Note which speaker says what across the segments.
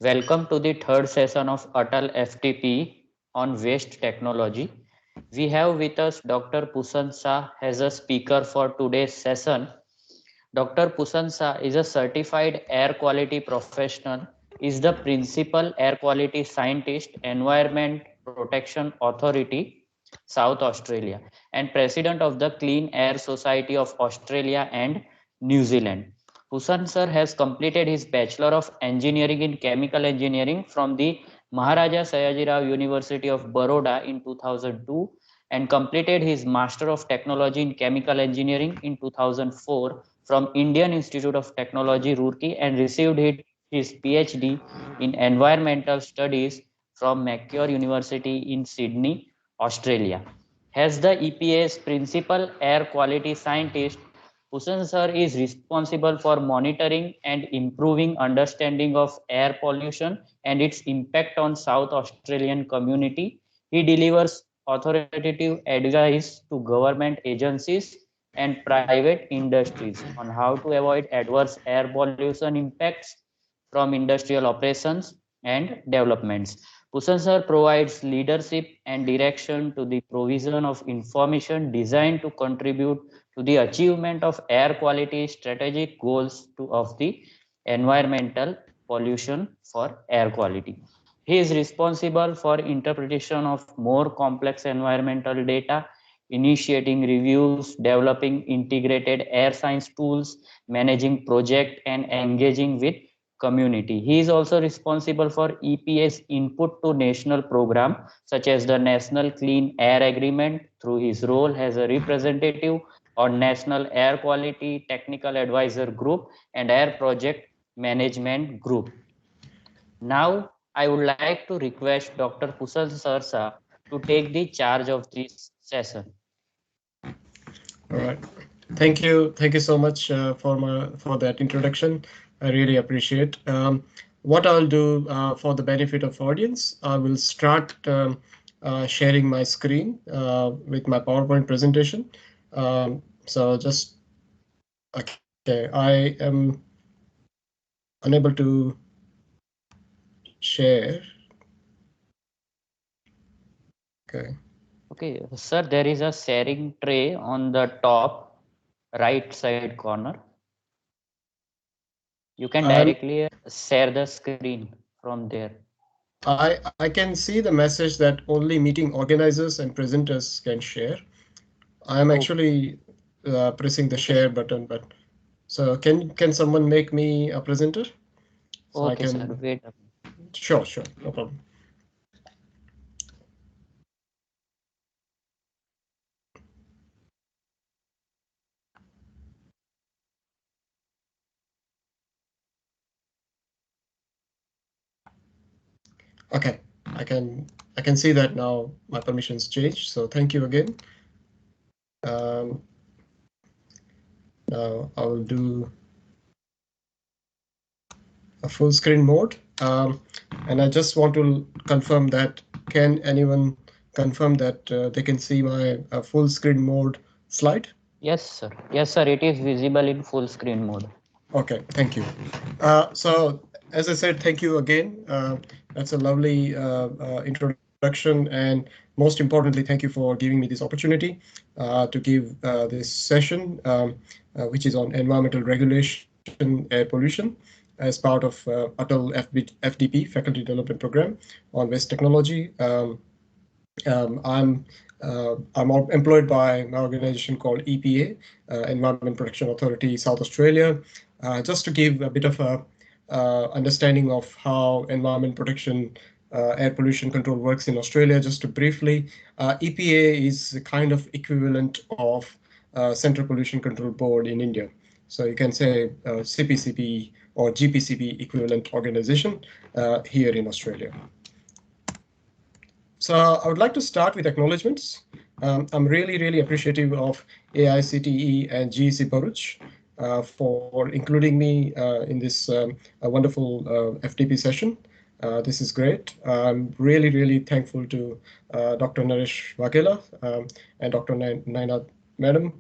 Speaker 1: Welcome to the third session of ATAL FTP on waste technology. We have with us Dr. Pushan Shah as a speaker for today's session. Dr. Pushan Shah is a certified air quality professional, is the principal air quality scientist, Environment Protection Authority, South Australia, and president of the Clean Air Society of Australia and New Zealand. Pushan sir has completed his Bachelor of Engineering in Chemical Engineering from the Maharaja Sayajirao University of Baroda in 2002 and completed his Master of Technology in Chemical Engineering in 2004 from Indian Institute of Technology, Roorkee, and received his PhD in Environmental Studies from Macquarie University in Sydney, Australia. As the EPA's principal air quality scientist, Pushan sir is responsible for monitoring and improving understanding of air pollution and its impact on South Australian community. He delivers authoritative advice to government agencies and private industries on how to avoid adverse air pollution impacts from industrial operations and developments. Pushan sir provides leadership and direction to the provision of information designed to contribute to the achievement of air quality strategic goals of the environmental pollution for air quality. He is responsible for interpretation of more complex environmental data, initiating reviews, developing integrated air science tools, managing project and engaging with community. He is also responsible for EPA's input to national program such as the National Clean Air Agreement through his role as a representative on National Air Quality Technical Advisor Group and Air Project Management Group. Now, I would like to request Dr. Pushan Sarsa to take the charge of this session.
Speaker 2: All right. Thank you. Thank you so much for that introduction. I really appreciate. What I'll do for the benefit of audience, I will start sharing my screen with my PowerPoint presentation. So just okay, I am unable to share. Okay.
Speaker 1: Okay, sir, there is a sharing tray on the top right side corner. You can directly share the screen from there.
Speaker 2: I can see the message that only meeting organizers and presenters can share. I am actually pressing the share button, but so can someone make me a presenter? So
Speaker 1: Okay, sir, wait a minute.
Speaker 2: Sure, no problem. Okay, I can see that now my permissions changed. So thank you again. Now I will do a full screen mode. And I just want to confirm that, can anyone confirm that they can see my full screen mode slide?
Speaker 1: Yes, sir. Yes, sir. It is visible in full screen mode.
Speaker 2: Okay, thank you. So as I said, thank you again. That's a lovely introduction, and most importantly, thank you for giving me this opportunity to give this session, which is on environmental regulation, air pollution, as part of ATAL FDP, Faculty Development Program on Waste Technology. I'm employed by an organization called EPA, Environment Protection Authority, South Australia, just to give a bit of a understanding of how environment protection, air pollution control works in Australia. Just to briefly, EPA is the kind of equivalent of Central Pollution Control Board in India. So you can say CPCB or GPCB equivalent organization here in Australia. So I would like to start with acknowledgements. I'm really appreciative of AICTE and GEC Bharuch for including me in this wonderful FTP session. This is great. I'm really thankful to Dr. Naresh Vaghela and Dr. Naina Madam.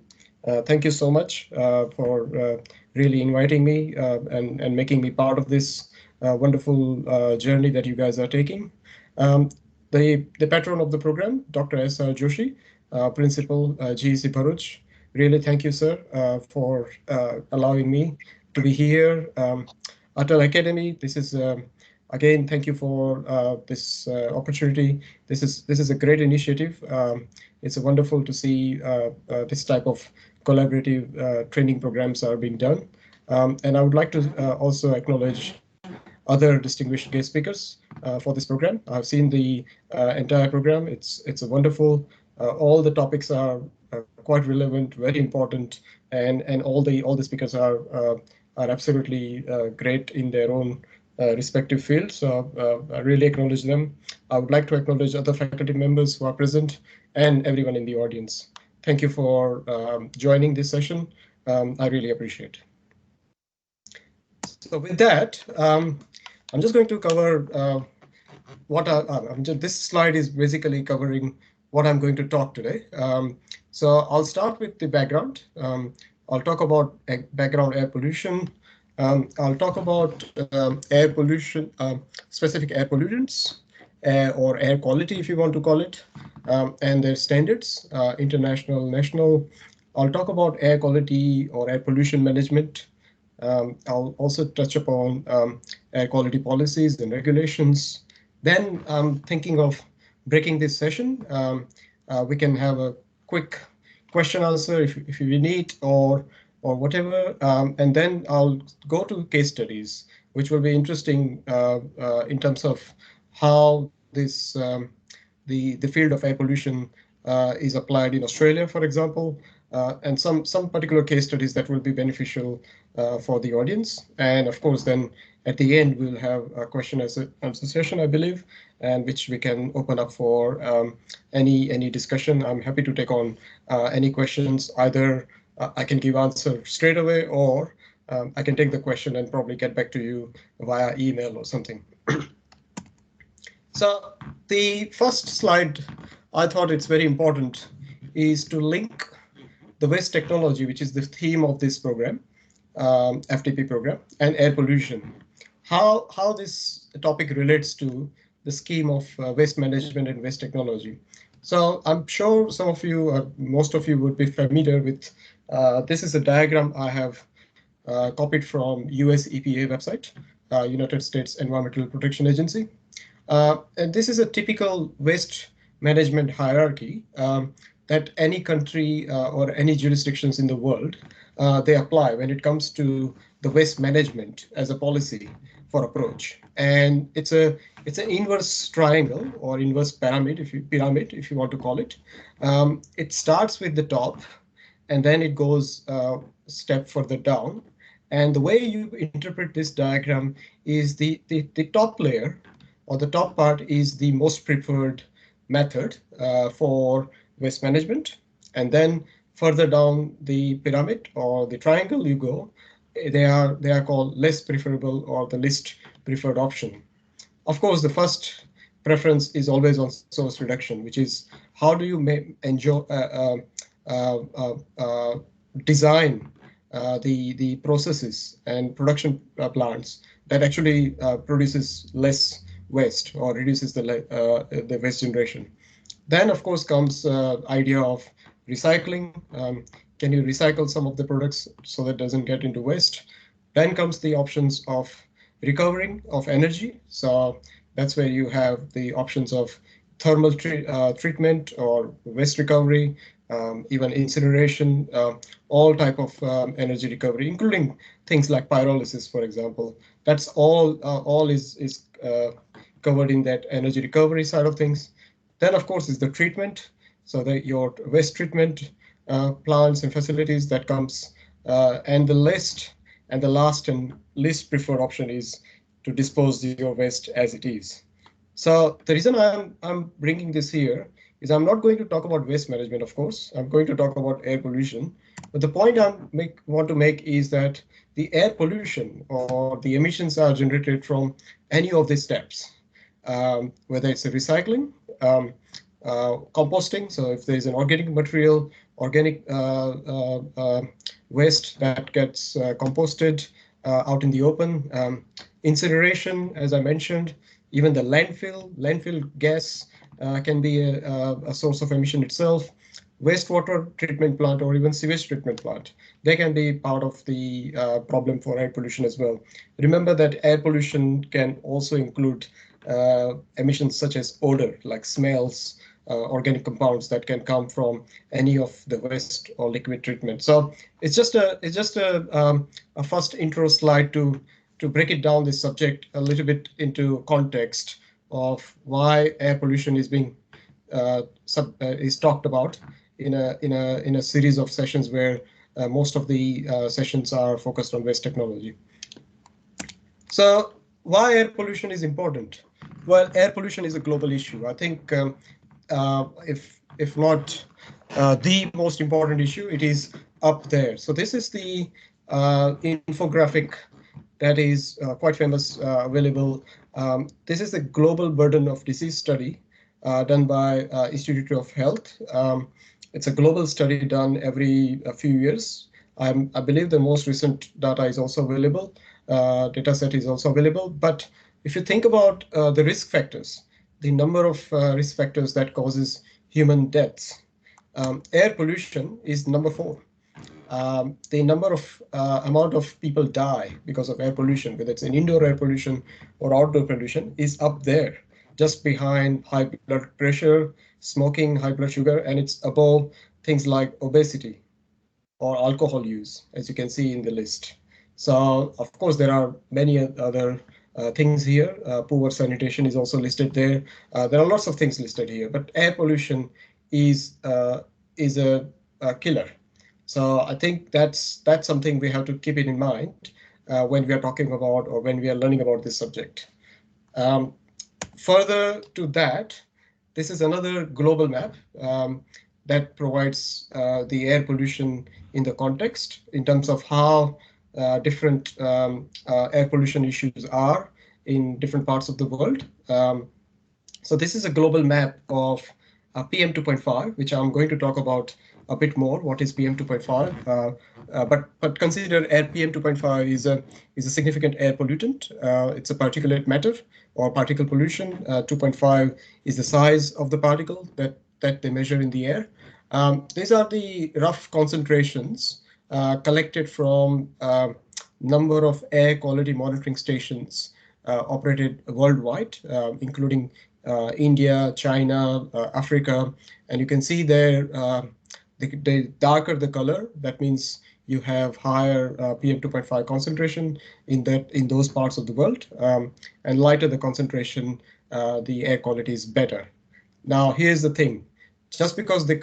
Speaker 2: Thank you so much for really inviting me and making me part of this wonderful journey that you guys are taking. Um, the patron of the program, Dr. S. Joshi, Principal, GEC Bharuch. Really thank you, sir, for allowing me to be here. ATAL Academy, this is again, thank you for this opportunity. This is a great initiative. It's wonderful to see this type of collaborative training programs are being done. And I would like to also acknowledge other distinguished guest speakers for this program. I've seen the entire program. It's a wonderful. All the topics are quite relevant, very important, and all the speakers are absolutely great in their own respective fields. So I really acknowledge them. I would like to acknowledge other faculty members who are present and everyone in the audience. Thank you for joining this session. I really appreciate it. So with that, I'm just going to cover this slide is basically covering what I'm going to talk today. So I'll start with the background. I'll talk about background air pollution. I'll talk about air pollution, specific air pollutants, or air quality, if you want to call it, and their standards, international, national. I'll talk about air quality or air pollution management. I'll also touch upon air quality policies and regulations. Then I'm thinking of breaking this session. We can have a quick question answer if you need or whatever. And then I'll go to case studies, which will be interesting in terms of how this the field of air pollution is applied in Australia, for example, and some particular case studies that will be beneficial for the audience. And of course, then at the end, we'll have a question answer session, I believe, and which we can open up for any discussion. I'm happy to take on any questions. Either I can give answer straight away, or I can take the question and probably get back to you via email or something. So the first slide, I thought it's very important, is to link the waste technology, which is the theme of this program, FTP program, and air pollution. How this topic relates to the scheme of waste management and waste technology. So I'm sure some of you, most of you would be familiar with, this is a diagram I have copied from US EPA website, United States Environmental Protection Agency. And this is a typical waste management hierarchy that any country or any jurisdictions in the world they apply when it comes to the waste management as a policy for approach. And it's an inverse triangle or inverse pyramid if you want to call it. It starts with the top, and then it goes a step further down. And the way you interpret this diagram is the top layer, or the top part, is the most preferred method for waste management. And then further down the pyramid or the triangle you go, they are called less preferable or the least preferred option. Of course, the first preference is always on source reduction, which is how do you design the processes and production plants that actually produces less waste or reduces the waste generation. Then, of course, comes idea of recycling. Can you recycle some of the products so that it doesn't get into waste? Then comes the options of recovering of energy. So that's where you have the options of thermal treatment or waste recovery, even incineration, all type of energy recovery, including things like pyrolysis, for example. That's all is covered in that energy recovery side of things. Then, of course, is the treatment. So your waste treatment plants and facilities that comes, and the last and least preferred option is to dispose your waste as it is. So the reason I'm bringing this here is I'm not going to talk about waste management, of course. I'm going to talk about air pollution. But the point I want to make is that the air pollution or the emissions are generated from any of these steps, whether it's a recycling, composting. So if there's an organic material, organic waste that gets composted, out in the open. Incineration, as I mentioned, even the landfill gas can be a source of emission itself. Wastewater treatment plant or even sewage treatment plant, they can be part of the problem for air pollution as well. Remember that air pollution can also include emissions such as odor, like smells, organic compounds that can come from any of the waste or liquid treatment. So it's just a first intro slide to break it down this subject a little bit into context of why air pollution is being is talked about in a series of sessions where most of the sessions are focused on waste technology. So why air pollution is important? Well, air pollution is a global issue. I think if not the most important issue, it is up there. So this is the infographic that is quite famous, available. This is the global burden of disease study done by Institute of Health. It's a global study done every few years. I believe the most recent data is also available. Data set is also available. But if you think about the risk factors, the number of risk factors that causes human deaths, air pollution is number 4. The number of amount of people die because of air pollution, whether it's an indoor air pollution or outdoor pollution, is up there, just behind high blood pressure, smoking, high blood sugar, and it's above things like obesity or alcohol use, as you can see in the list. So, of course, there are many other things here. Poor sanitation is also listed there. There are lots of things listed here, but air pollution is a killer. So I think that's something we have to keep it in mind when we are talking about or when we are learning about this subject. Further to that, this is another global map that provides the air pollution in the context in terms of how different air pollution issues are in different parts of the world. So this is a global map of PM2.5, which I'm going to talk about a bit more. What is PM2.5? But consider air PM2.5 is a significant air pollutant. It's a particulate matter or particle pollution. 2.5 is the size of the particle that they measure in the air. These are the rough concentrations collected from number of air quality monitoring stations operated worldwide, including India, China, Africa, and you can see there the darker the color, that means you have higher PM2.5 concentration in those parts of the world, and lighter the concentration, the air quality is better. Now, here's the thing. Just because the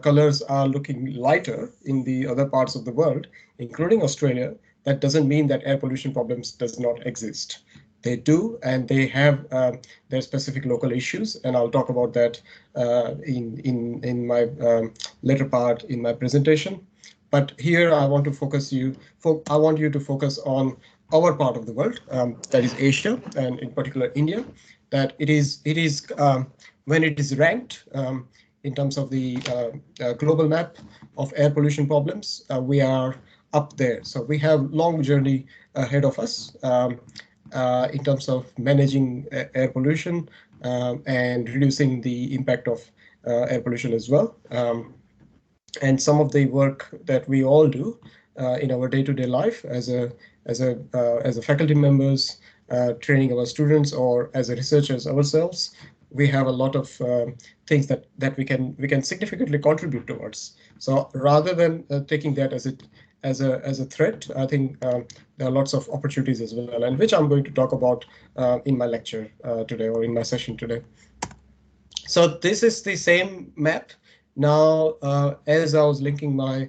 Speaker 2: colors are looking lighter in the other parts of the world, including Australia, that doesn't mean that air pollution problems does not exist. They do, and they have their specific local issues, and I'll talk about that in my later part in my presentation. But here I want to focus I want you to focus on our part of the world, that is Asia, and in particular India. That it is when it is ranked in terms of the global map of air pollution problems, we are up there. So we have long journey ahead of us. In terms of managing air pollution and reducing the impact of air pollution as well. And some of the work that we all do in our day-to-day life as a faculty members, training our students, or as a researchers ourselves, we have a lot of things that we can significantly contribute towards. So rather than taking that as a threat, I think there are lots of opportunities as well, and which I'm going to talk about in my lecture today or in my session today. So this is the same map. Now, as I was linking my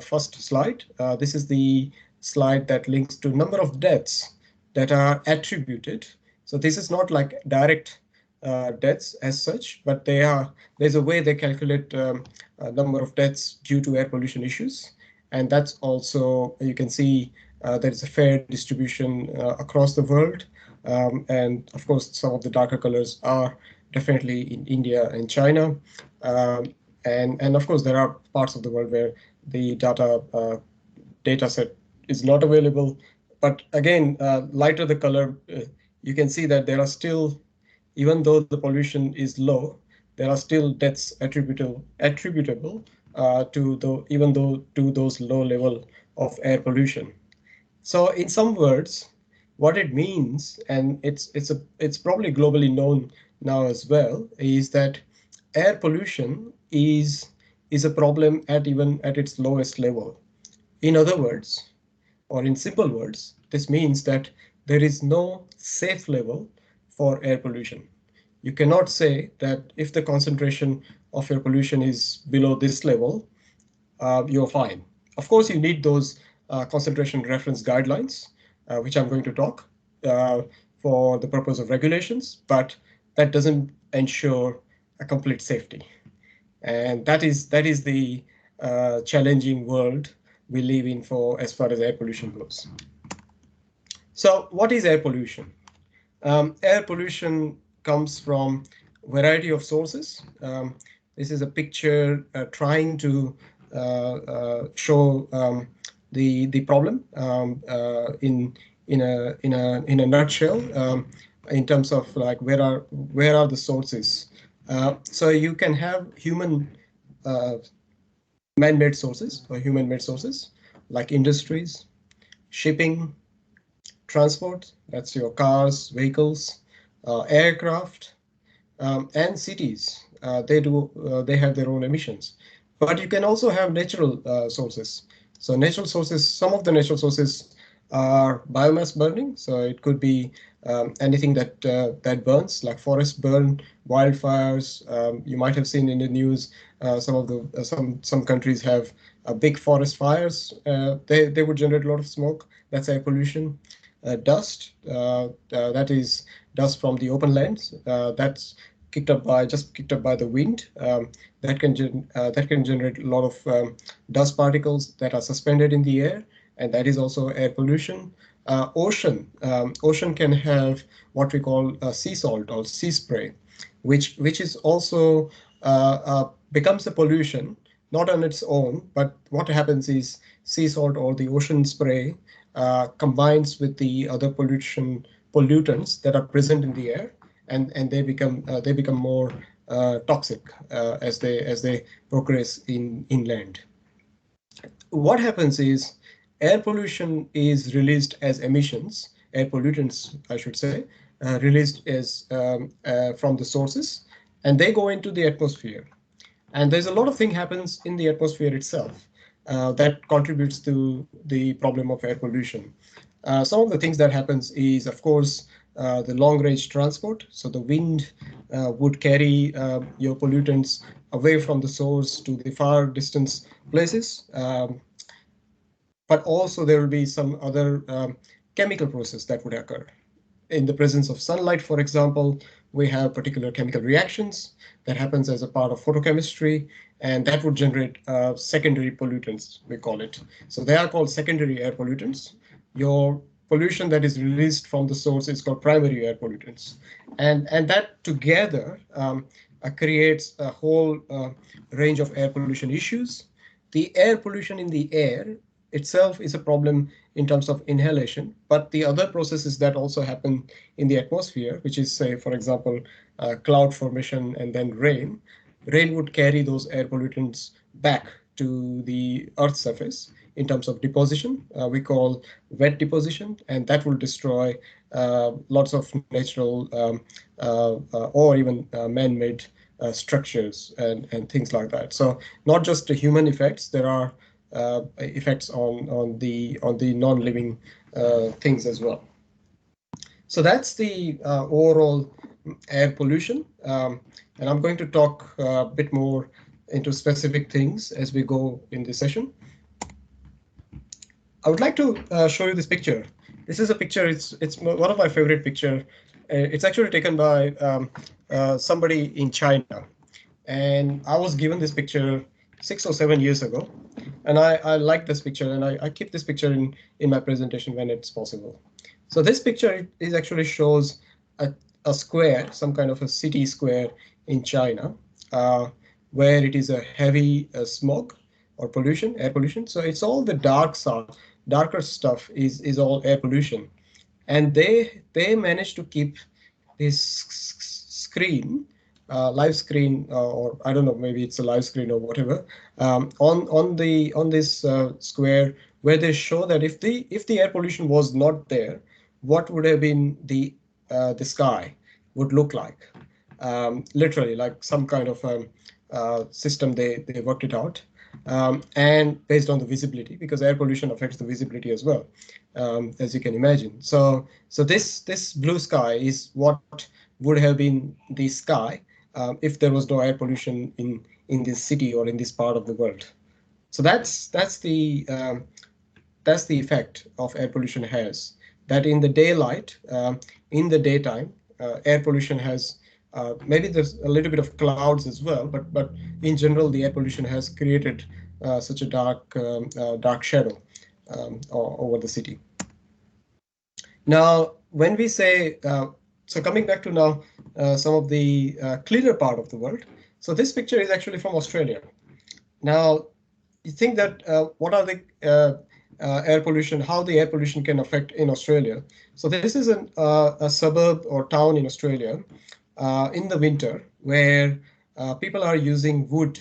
Speaker 2: first slide, this is the slide that links to number of deaths that are attributed. So this is not like direct deaths as such, but there's a way they calculate number of deaths due to air pollution issues. And that's also, you can see there is a fair distribution across the world. And of course, some of the darker colors are definitely in India and China. And of course, there are parts of the world where the data set is not available. But again, lighter the color, you can see that there are still, even though the pollution is low, there are still deaths attributable to the even though to those low level of air pollution. So in some words, what it means, and it's probably globally known now as well, is that air pollution is a problem at even at its lowest level. In other words, or in simple words, this means that there is no safe level for air pollution. You cannot say that if the concentration of your pollution is below this level, you're fine. Of course, you need those concentration reference guidelines, which I'm going to talk uh, for the purpose of regulations, but that doesn't ensure a complete safety. And that is the challenging world we live in for as far as air pollution goes. So what is air pollution? Air pollution comes from a variety of sources. This is a picture trying to show the problem in a nutshell, in terms of like where are the sources. So you can have human uh, man-made sources or human-made sources like industries, shipping, transport, that's your cars, vehicles, aircraft, and cities. They have their own emissions. But you can also have natural sources. So natural sources, some of the natural sources are biomass burning. So it could be anything that burns, like forest burn, wildfires. You might have seen in the news some countries have big forest fires. They would generate a lot of smoke. That's air pollution. Dust, that is dust from the open lands. That's kicked up by the wind. That can generate a lot of dust particles that are suspended in the air, and that is also air pollution. Ocean can have what we call sea salt or sea spray, which is also becomes a pollution, not on its own, but what happens is sea salt or the ocean spray combines with the other pollutants that are present in the air, and they become more toxic as they progress inland. What happens is air pollution is released as emissions, air pollutants, I should say, released as from the sources, and they go into the atmosphere. And there's a lot of thing happens in the atmosphere itself that contributes to the problem of air pollution. Some of the things that happens is, of course, the long range transport. So the wind would carry your pollutants away from the source to the far distance places. But also there will be some other chemical process that would occur. In the presence of sunlight, for example, we have particular chemical reactions that happens as a part of photochemistry, and that would generate secondary pollutants, we call it. So they are called secondary air pollutants. Your pollution that is released from the source is called primary air pollutants. And that together creates a whole range of air pollution issues. The air pollution in the air itself is a problem in terms of inhalation, but the other processes that also happen in the atmosphere, which is, say, for example, cloud formation and then rain would carry those air pollutants back to the Earth's surface in terms of deposition. We call wet deposition, and that will destroy lots of natural or even man-made structures and things like that. So not just the human effects, there are effects on the non-living things as well. So that's the overall air pollution, and I'm going to talk a bit more into specific things as we go in this session. I would like to show you this picture. This is a picture. It's one of my favorite picture. It's actually taken by somebody in China, and I was given this picture 6 or 7 years ago, and I like this picture, and I keep this picture in my presentation when it's possible. So this picture is actually shows a square, some kind of a city square in China, where it is a heavy smog or pollution, air pollution. So it's all the darker stuff is all air pollution. And they managed to keep this screen, live screen, or I don't know, maybe it's a live screen or whatever, on this square, where they show that if the air pollution was not there, what would have been the sky would look like. Literally, like some kind of system they worked it out, and based on the visibility, because air pollution affects the visibility as well, as you can imagine. So this blue sky is what would have been the sky if there was no air pollution in this city or in this part of the world. So that's the effect of air pollution has, that in the daylight, in the daytime, air pollution has, maybe there's a little bit of clouds as well, but in general, the air pollution has created such a dark shadow over the city. Now, when we say, so coming back to now some of the cleaner part of the world. So this picture is actually from Australia. Now, you think that what are the air pollution, how the air pollution can affect in Australia. So this is a suburb or town in Australia in the winter, where people are using wood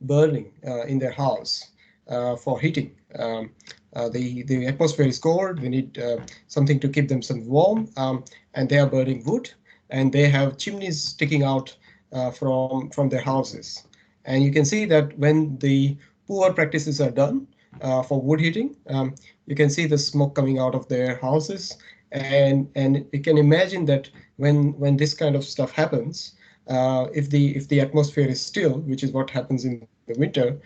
Speaker 2: burning in their house for heating. The atmosphere is cold. We need something to keep themselves warm, and they are burning wood, and they have chimneys sticking out from their houses. And you can see that when the poor practices are done for wood heating, you can see the smoke coming out of their houses, and you can imagine that when this kind of stuff happens, if the atmosphere is still, which is what happens in the winter,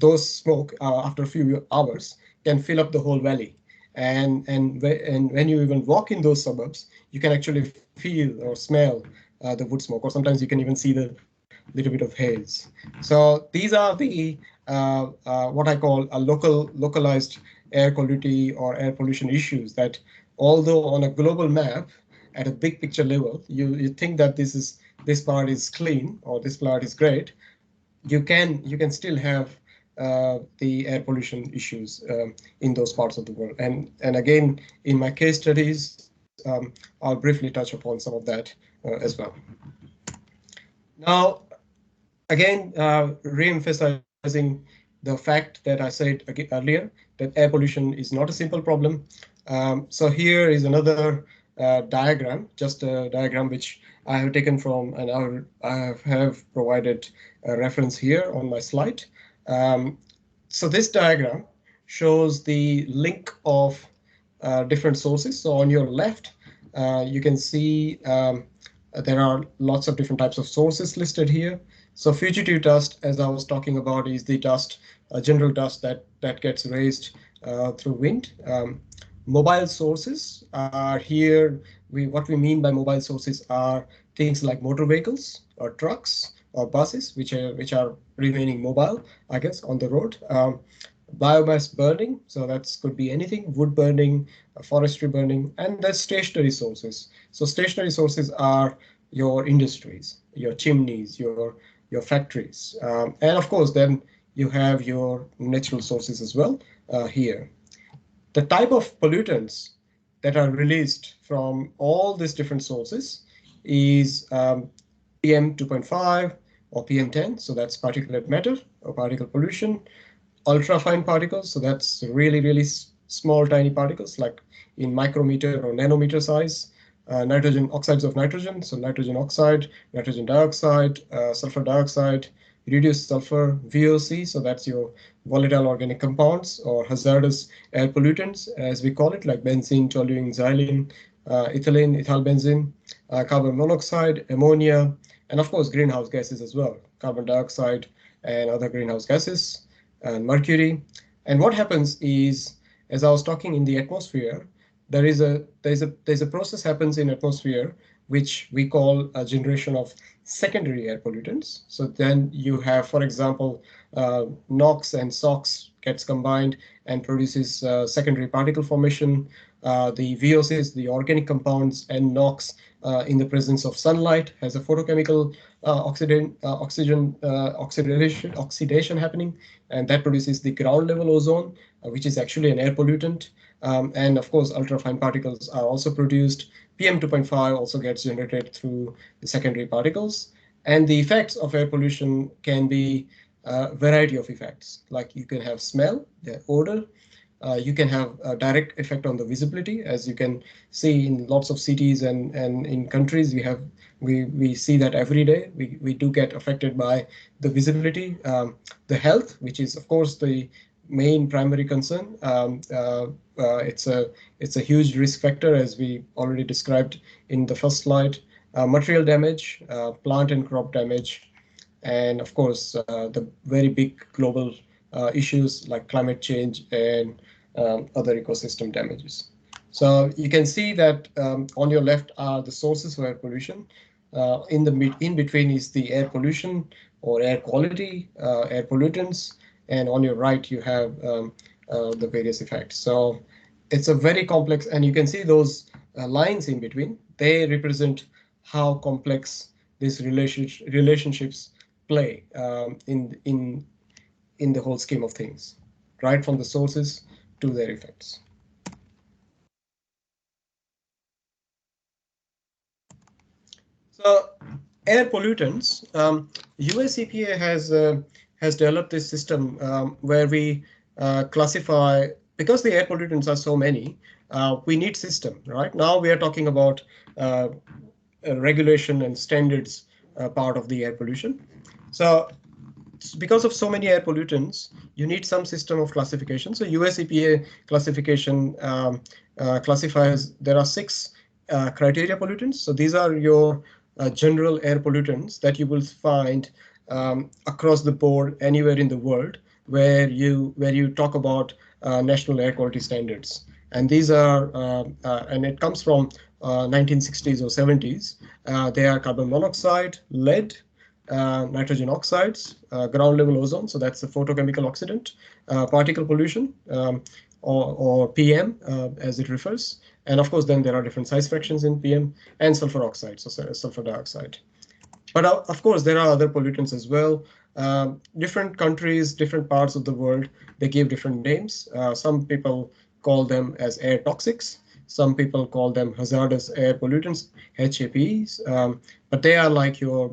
Speaker 2: those smoke after a few hours can fill up the whole valley. And when you even walk in those suburbs, you can actually feel or smell the wood smoke, or sometimes you can even see the little bit of haze. So these are the what I call a localized air quality or air pollution issues that, although on a global map at a big picture level, you think that this part is clean or this part is great, you can still have the air pollution issues in those parts of the world. And again, in my case studies, I'll briefly touch upon some of that as well. Now, again, re-emphasizing the fact that I said earlier, that air pollution is not a simple problem. So here is another diagram, just a diagram which I have taken from, and I have provided a reference here on my slide. So this diagram shows the link of different sources. So on your left, you can see there are lots of different types of sources listed here. So fugitive dust, as I was talking about, is the dust, general dust that gets raised through wind. Mobile sources are here. What we mean by mobile sources are things like motor vehicles or trucks or buses, which are remaining mobile, I guess, on the road. Biomass burning, so that could be anything, wood burning, forestry burning, and there's stationary sources. So stationary sources are your industries, your chimneys, your factories, and of course then you have your natural sources as well here. The type of pollutants that are released from all these different sources is PM2.5 or PM10, so that's particulate matter or particle pollution. Ultrafine particles, so that's really small tiny particles like in micrometer or nanometer size. Nitrogen oxides of nitrogen, so nitrogen oxide, nitrogen dioxide, sulfur dioxide, reduced sulfur, VOC, so that's your volatile organic compounds or hazardous air pollutants, as we call it, like benzene, toluene, xylene, ethylene, ethyl benzene, carbon monoxide, ammonia, and of course greenhouse gases as well, carbon dioxide and other greenhouse gases, and mercury. And what happens is, as I was talking, in the atmosphere, there's a process happens in atmosphere which we call a generation of secondary air pollutants. So then you have, for example, NOx and SOx gets combined and produces secondary particle formation. The VOCs, the organic compounds, and NOx in the presence of sunlight has a photochemical oxidation happening, and that produces the ground level ozone. which is actually an air pollutant. And of course, ultrafine particles are also produced. PM2.5 also gets generated through the secondary particles. And the effects of air pollution can be a variety of effects, like you can have smell, the odor, you can have a direct effect on the visibility, as you can see in lots of cities and in countries. We see that every day. We do get affected by the visibility, the health, which is of course the main primary concern. It's a huge risk factor, as we already described in the first slide. Material damage, plant and crop damage, and of course the very big global issues like climate change and other ecosystem damages. So you can see that on your left are the sources of air pollution. In between is the air pollution or air quality, air pollutants, and on your right you have the various effects. So it's a very complex, and you can see those lines in between. They represent how complex these relationships play in the whole scheme of things, right from the sources to their effects. So air pollutants, US EPA has developed this system where we classify, because the air pollutants are so many, we need system. Right now we are talking about regulation and standards part of the air pollution. So because of so many air pollutants, you need some system of classification. So US EPA classification classifies, there are 6 criteria pollutants. So these are your general air pollutants that you will find across the board anywhere in the world where you talk about national air quality standards. And these are, and it comes from 1960s or 70s. They are carbon monoxide, lead, nitrogen oxides, ground level ozone, so that's the photochemical oxidant, particle pollution, or PM as it refers. And of course, then there are different size fractions in PM, and sulfur oxide, so sulfur dioxide. But of course, there are other pollutants as well. Different countries, different parts of the world, they give different names. Some people call them as air toxics. Some people call them hazardous air pollutants, HAPs. But they are like your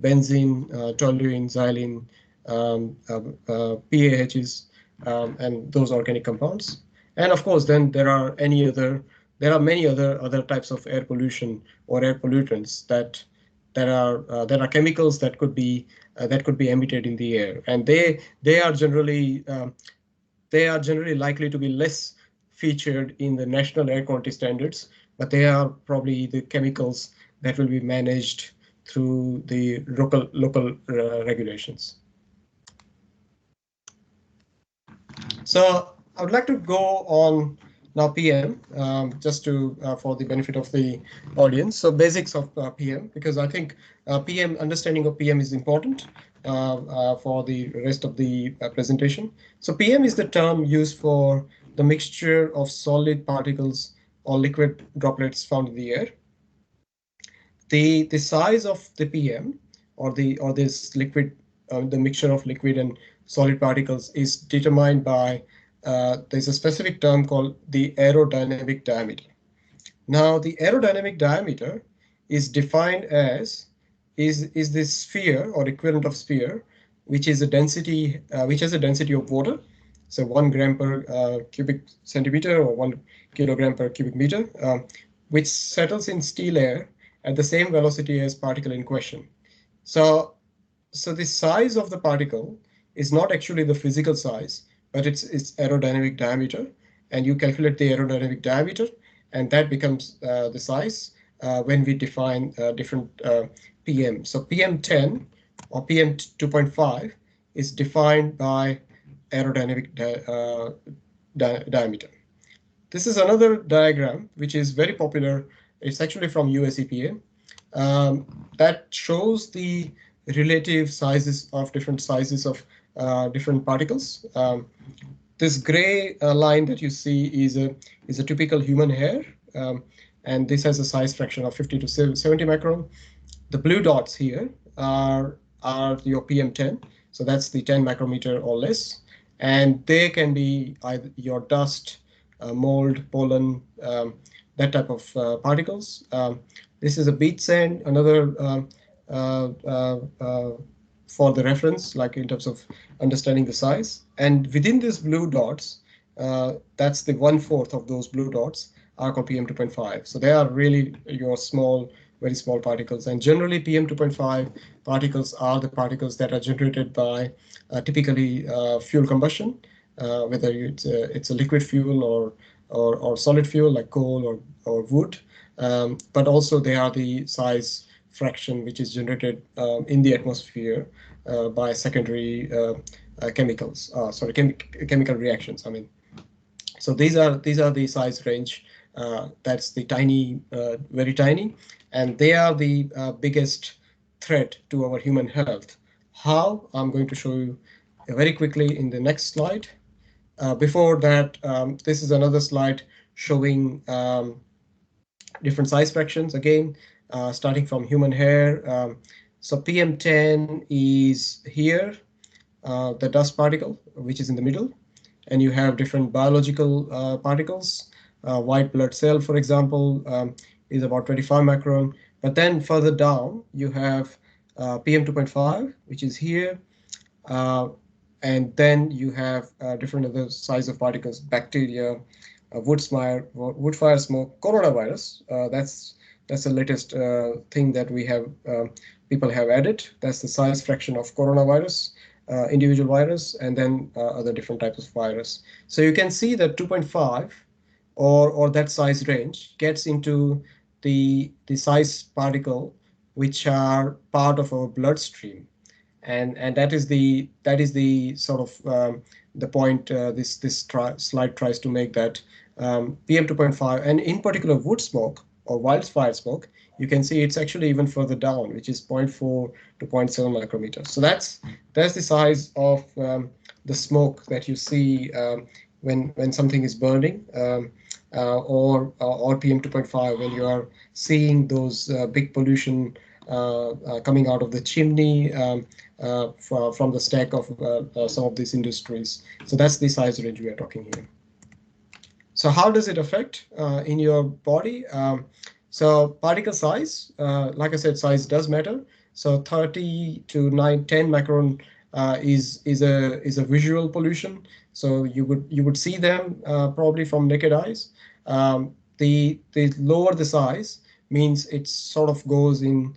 Speaker 2: benzene, toluene, xylene, PAHs, and those organic compounds. And of course, then there are many other types of air pollution or air pollutants that are chemicals that could be emitted in the air, and they are generally likely to be less featured in the national air quality standards, but they are probably the chemicals that will be managed through the local regulations. So I would like to go on now PM, just to for the benefit of the audience. So basics of PM, because I think PM, understanding of PM is important for the rest of the presentation. So PM is the term used for the mixture of solid particles or liquid droplets found in the air. The size of the PM or this liquid, the mixture of liquid and solid particles is determined by there's a specific term called the aerodynamic diameter. Now, the aerodynamic diameter is defined as is this sphere or equivalent of sphere, which is a density which has a density of water, so 1 gram per cubic centimeter or 1 kilogram per cubic meter, which settles in still air at the same velocity as particle in question. So the size of the particle is not actually the physical size, but it's aerodynamic diameter, and you calculate the aerodynamic diameter, and that becomes the size when we define different PM. So PM10 or PM2.5 is defined by aerodynamic diameter. This is another diagram which is very popular. It's actually from US EPA. That shows the relative sizes of different sizes of different particles. This gray line that you see is a typical human hair, and this has a size fraction of 50 to 70 micron. The blue dots here are your PM10, so that's the 10 micrometer or less. And they can be either your dust, mold, pollen, that type of particles. This is a beach sand, another uh, uh, uh, for the reference, like in terms of understanding the size. And within these blue dots, that's the 1/4 of those blue dots are called PM2.5. So they are really your small, very small particles. And generally, PM2.5 particles are the particles that are generated by typically fuel combustion, whether it's a liquid fuel or solid fuel like coal or wood. But also they are the size fraction which is generated in the atmosphere by secondary chemicals, chemical reactions. I mean, so these are the size range. That's the tiny, very tiny, and they are the biggest threat to our human health. How? I'm going to show you very quickly in the next slide. Before that, this is another slide showing different size fractions again, starting from human hair. So PM10 is here, the dust particle, which is in the middle, and you have different biological particles. White blood cell, for example, is about 25 micron. But then further down, you have PM2.5, which is here. Uh, and then you have different other size of particles, bacteria, wood fire smoke, coronavirus. That's the latest thing that we have people have added. That's the size fraction of coronavirus, individual virus, and then other different types of virus. So you can see that 2.5 or that size range gets into the size particle which are part of our bloodstream, and that is the sort of the point this slide tries to make, that PM2.5 and in particular wood smoke or wildfire smoke, you can see it's actually even further down, which is zero point 0.4 to zero point 0.7 micrometers. So that's the size of the smoke that you see when something is burning, or PM2.5 when you are seeing those big pollution coming out of the chimney, from the stack of some of these industries. So that's the size range we are talking here. So how does it affect in your body? So particle size, like I said, size does matter. So 30 to 10 micron is a visual pollution. So you would see them probably from naked eyes. The lower the size means it sort of goes in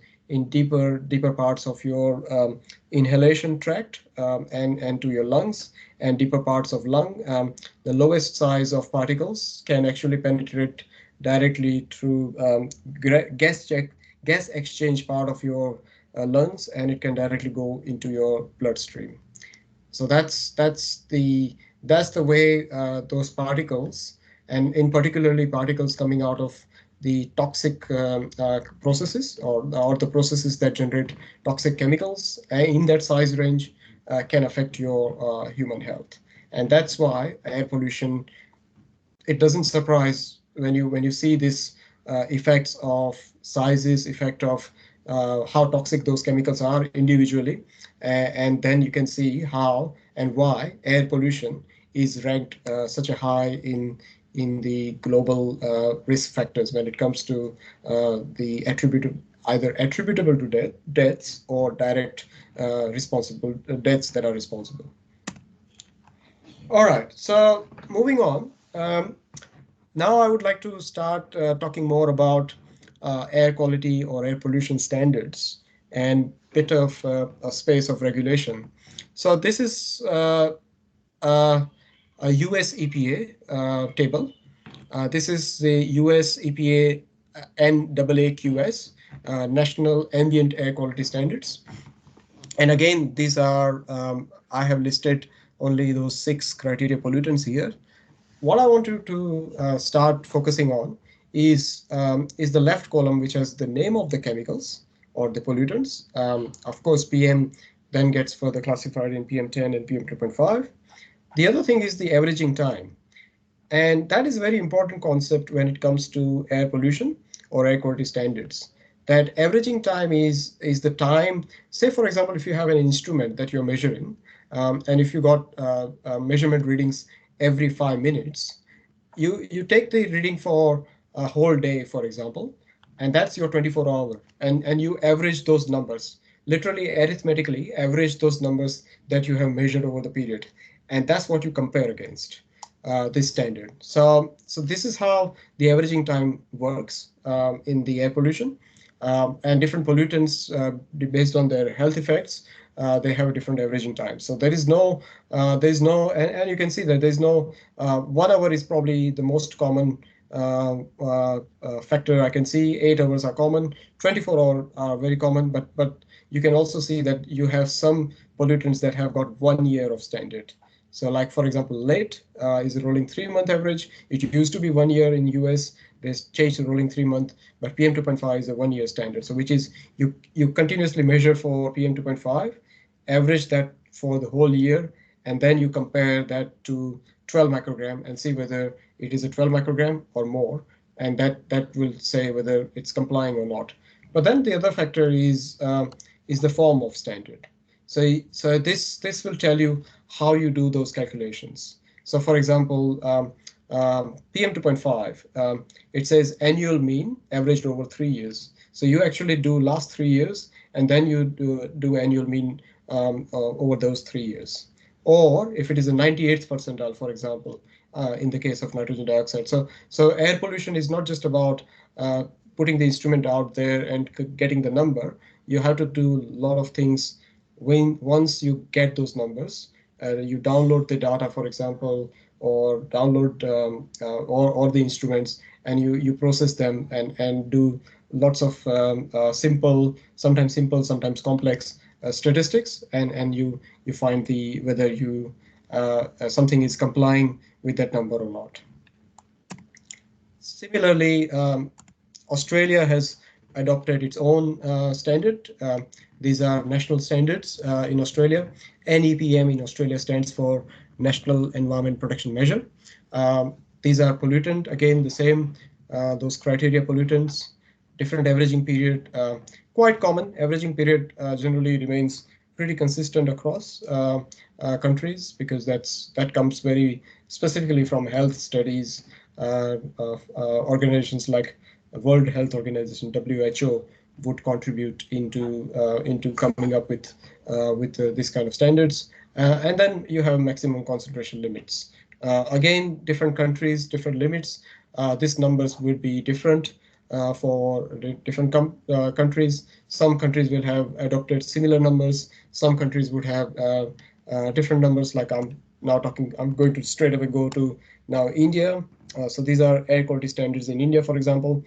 Speaker 2: deeper parts of your inhalation tract, and to your lungs and deeper parts of lung. The lowest size of particles can actually penetrate directly through gas exchange part of your lungs, and it can directly go into your bloodstream. So that's the way those particles, and in particularly particles coming out of the toxic processes, or the processes that generate toxic chemicals in that size range, can affect your human health. And that's why air pollution, it doesn't surprise when you see this effects of sizes, effect of how toxic those chemicals are individually, and then you can see how and why air pollution is ranked such a high in the global risk factors when it comes to the either attributable to deaths or direct responsible deaths that are responsible. All right, so moving on. Now I would like to start talking more about air quality or air pollution standards and bit of a space of regulation. So this is a US EPA table. This is the US EPA NAAQS, National Ambient Air Quality Standards. And again, these are, I have listed only those 6 criteria pollutants here. What I want to start focusing on is the left column, which has the name of the chemicals or the pollutants. Of course, PM then gets further classified in PM10 and PM2.5. The other thing is the averaging time. And that is a very important concept when it comes to air pollution or air quality standards. That averaging time is the time, say, for example, if you have an instrument that you're measuring, And if you got measurement readings every 5 minutes, you take the reading for a whole day, for example, and that's your 24-hour, and you average those numbers, literally arithmetically average those numbers that you have measured over the period, and that's what you compare against this standard. So this is how the averaging time works in the air pollution, and different pollutants based on their health effects. They have a different averaging time. So and you can see that there's no 1 hour is probably the most common factor. I can see 8 hours are common, 24-hour are very common, but you can also see that you have some pollutants that have got 1 year of standard. So like, for example, lead is a rolling 3-month average. It used to be 1 year in US. They changed to rolling 3-month, but PM 2.5 is a 1 year standard. So which is you continuously measure for PM 2.5, average that for the whole year, and then you compare that to 12 microgram and see whether it is a 12 microgram or more, and that will say whether it's complying or not. But then the other factor is the form of standard. So this will tell you how you do those calculations. So for example, PM 2.5, it says annual mean averaged over 3 years. So you actually do last 3 years, and then you do annual mean over those 3 years. Or if it is a 98th percentile, for example, in the case of nitrogen dioxide. So air pollution is not just about putting the instrument out there and getting the number. You have to do a lot of things once you get those numbers. You download the data, for example, or download or the instruments, and you process them and do lots of sometimes complex statistics, and you find whether something is complying with that number or not. Similarly, Australia has adopted its own standard. These are national standards in Australia. NEPM in Australia stands for National Environment Protection Measure. These are pollutant, again, the same, those criteria pollutants, different averaging period, quite common. Averaging period generally remains pretty consistent across countries, because that comes very specifically from health studies of organizations like World Health Organization, WHO, would contribute into coming up with this kind of standards. And then you have maximum concentration limits. Again, different countries, different limits. These numbers would be different for different countries. Some countries will have adopted similar numbers. Some countries would have different numbers. Like I'm going to straight away go to now India. So these are air quality standards in India, for example.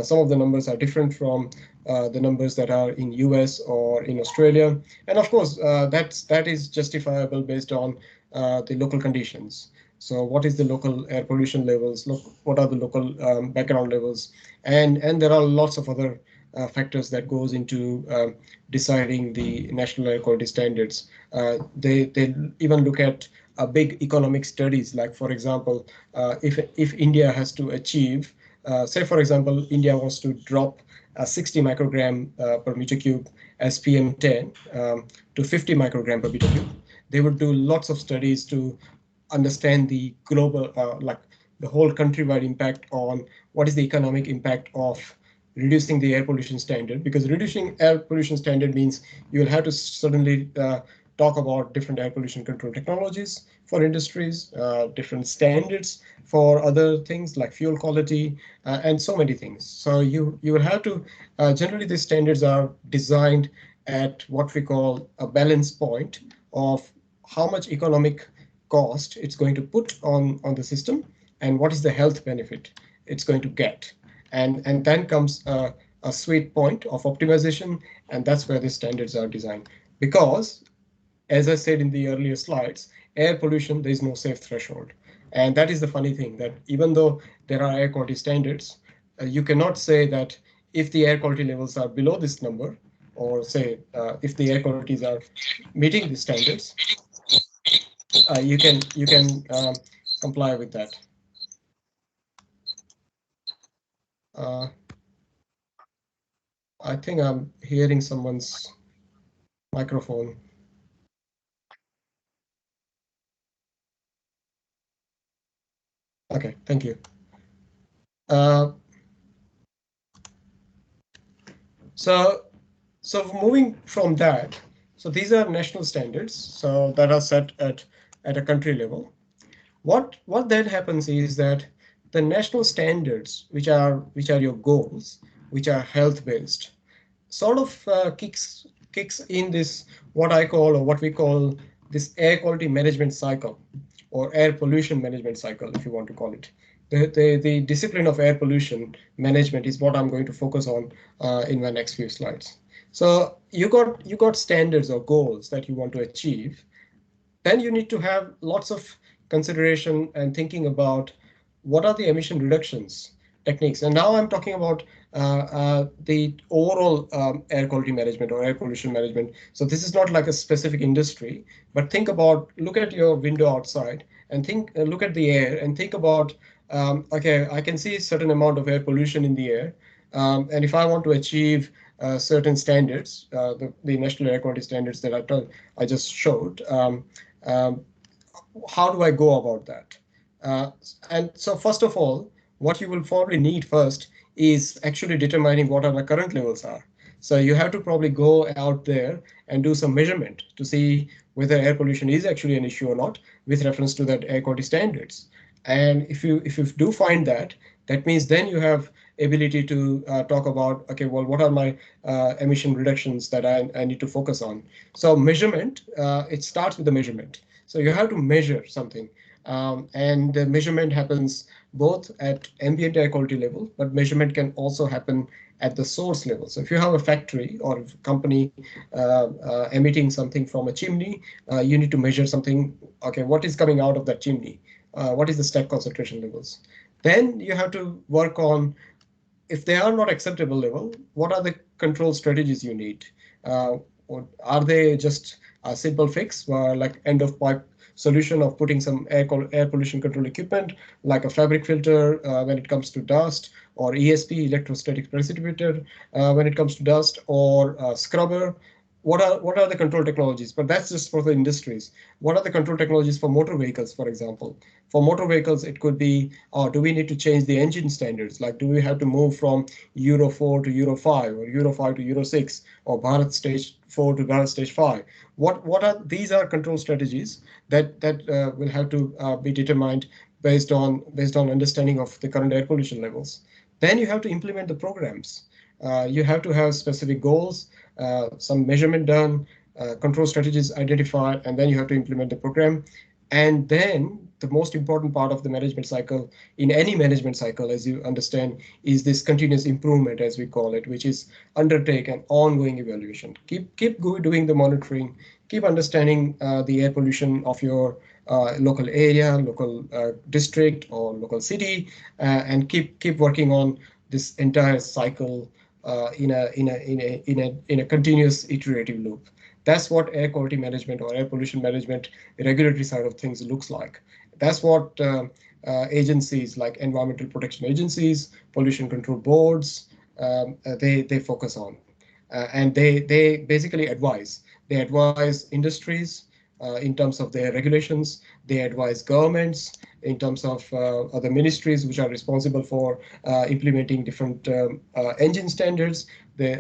Speaker 2: Some of the numbers are different from the numbers that are in US or in Australia. And of course, that is justifiable based on the local conditions. So what is the local air pollution levels? What are the local background levels? And there are lots of other factors that goes into deciding the national air quality standards. They even look at big economic studies, like, for example, if India has to achieve, say, for example, India wants to drop 60 microgram per meter cube as PM10 to 50 microgram per meter cube, they would do lots of studies to understand the global, like the whole countrywide impact on what is the economic impact of reducing the air pollution standard. Because reducing air pollution standard means you will have to suddenly talk about different air pollution control technologies for industries, different standards for other things like fuel quality, and so many things. So you will have to, generally these standards are designed at what we call a balance point of how much economic cost it's going to put on the system and what is the health benefit it's going to get. And then comes a sweet point of optimization, and that's where the standards are designed. Because, as I said in the earlier slides, air pollution, there is no safe threshold. And that is the funny thing, that even though there are air quality standards, you cannot say that if the air quality levels are below this number, or say if the air qualities are meeting the standards, you can comply with that. Uh, I think I'm hearing someone's microphone. Okay, thank you. So moving from that, so these are national standards, so that are set at a country level. What then happens is that the national standards, which are your goals, which are health based, sort of kicks in this what I call, or what we call, this air quality management cycle, or air pollution management cycle, if you want to call it. The discipline of air pollution management is what I'm going to focus on in my next few slides. So you got standards or goals that you want to achieve. Then you need to have lots of consideration and thinking about what are the emission reductions techniques. And now I'm talking about the overall air quality management or air pollution management. So this is not like a specific industry, but think about, look at your window outside and think, look at the air and think about, okay, I can see a certain amount of air pollution in the air. And if I want to achieve certain standards, the national air quality standards that I just showed, um, how do I go about that? And so first of all, what you will probably need first is actually determining what are the current levels are. So you have to probably go out there and do some measurement to see whether air pollution is actually an issue or not with reference to that air quality standards. And if you do find that, that means then you have ability to talk about, okay, well, what are my emission reductions that I need to focus on? So measurement, it starts with the measurement. So you have to measure something. And the measurement happens both at ambient air quality level, but measurement can also happen at the source level. So if you have a factory or a company emitting something from a chimney, you need to measure something. Okay, what is coming out of that chimney? What is the stack concentration levels? Then you have to work on, if they are not acceptable level, what are the control strategies you need? Or are they just a simple fix, like end of pipe solution of putting some air pollution control equipment, like a fabric filter when it comes to dust, or ESP, electrostatic precipitator, when it comes to dust, or scrubber? What are the control technologies? But that's just for the industries. What are the control technologies for motor vehicles, for example? For motor vehicles, it could be, do we need to change the engine standards? Like, do we have to move from Euro 4 to Euro 5, or Euro 5 to Euro 6, or Bharat Stage 4 to Bharat Stage 5? What are these? Are control strategies that will have to be determined based on understanding of the current air pollution levels. Then you have to implement the programs. You have to have specific goals, some measurement done, control strategies identified, and then you have to implement the program. And then the most important part of the management cycle, in any management cycle, as you understand, is this continuous improvement, as we call it, which is undertake an ongoing evaluation. Keep doing the monitoring, keep understanding the air pollution of your local area, local district, or local city, and keep working on this entire cycle in a continuous iterative loop. That's what air quality management or air pollution management, the regulatory side of things, looks like. That's what agencies like environmental protection agencies, pollution control boards, they focus on. And they basically advise. They advise industries in terms of their regulations. They advise governments in terms of other ministries which are responsible for implementing different engine standards,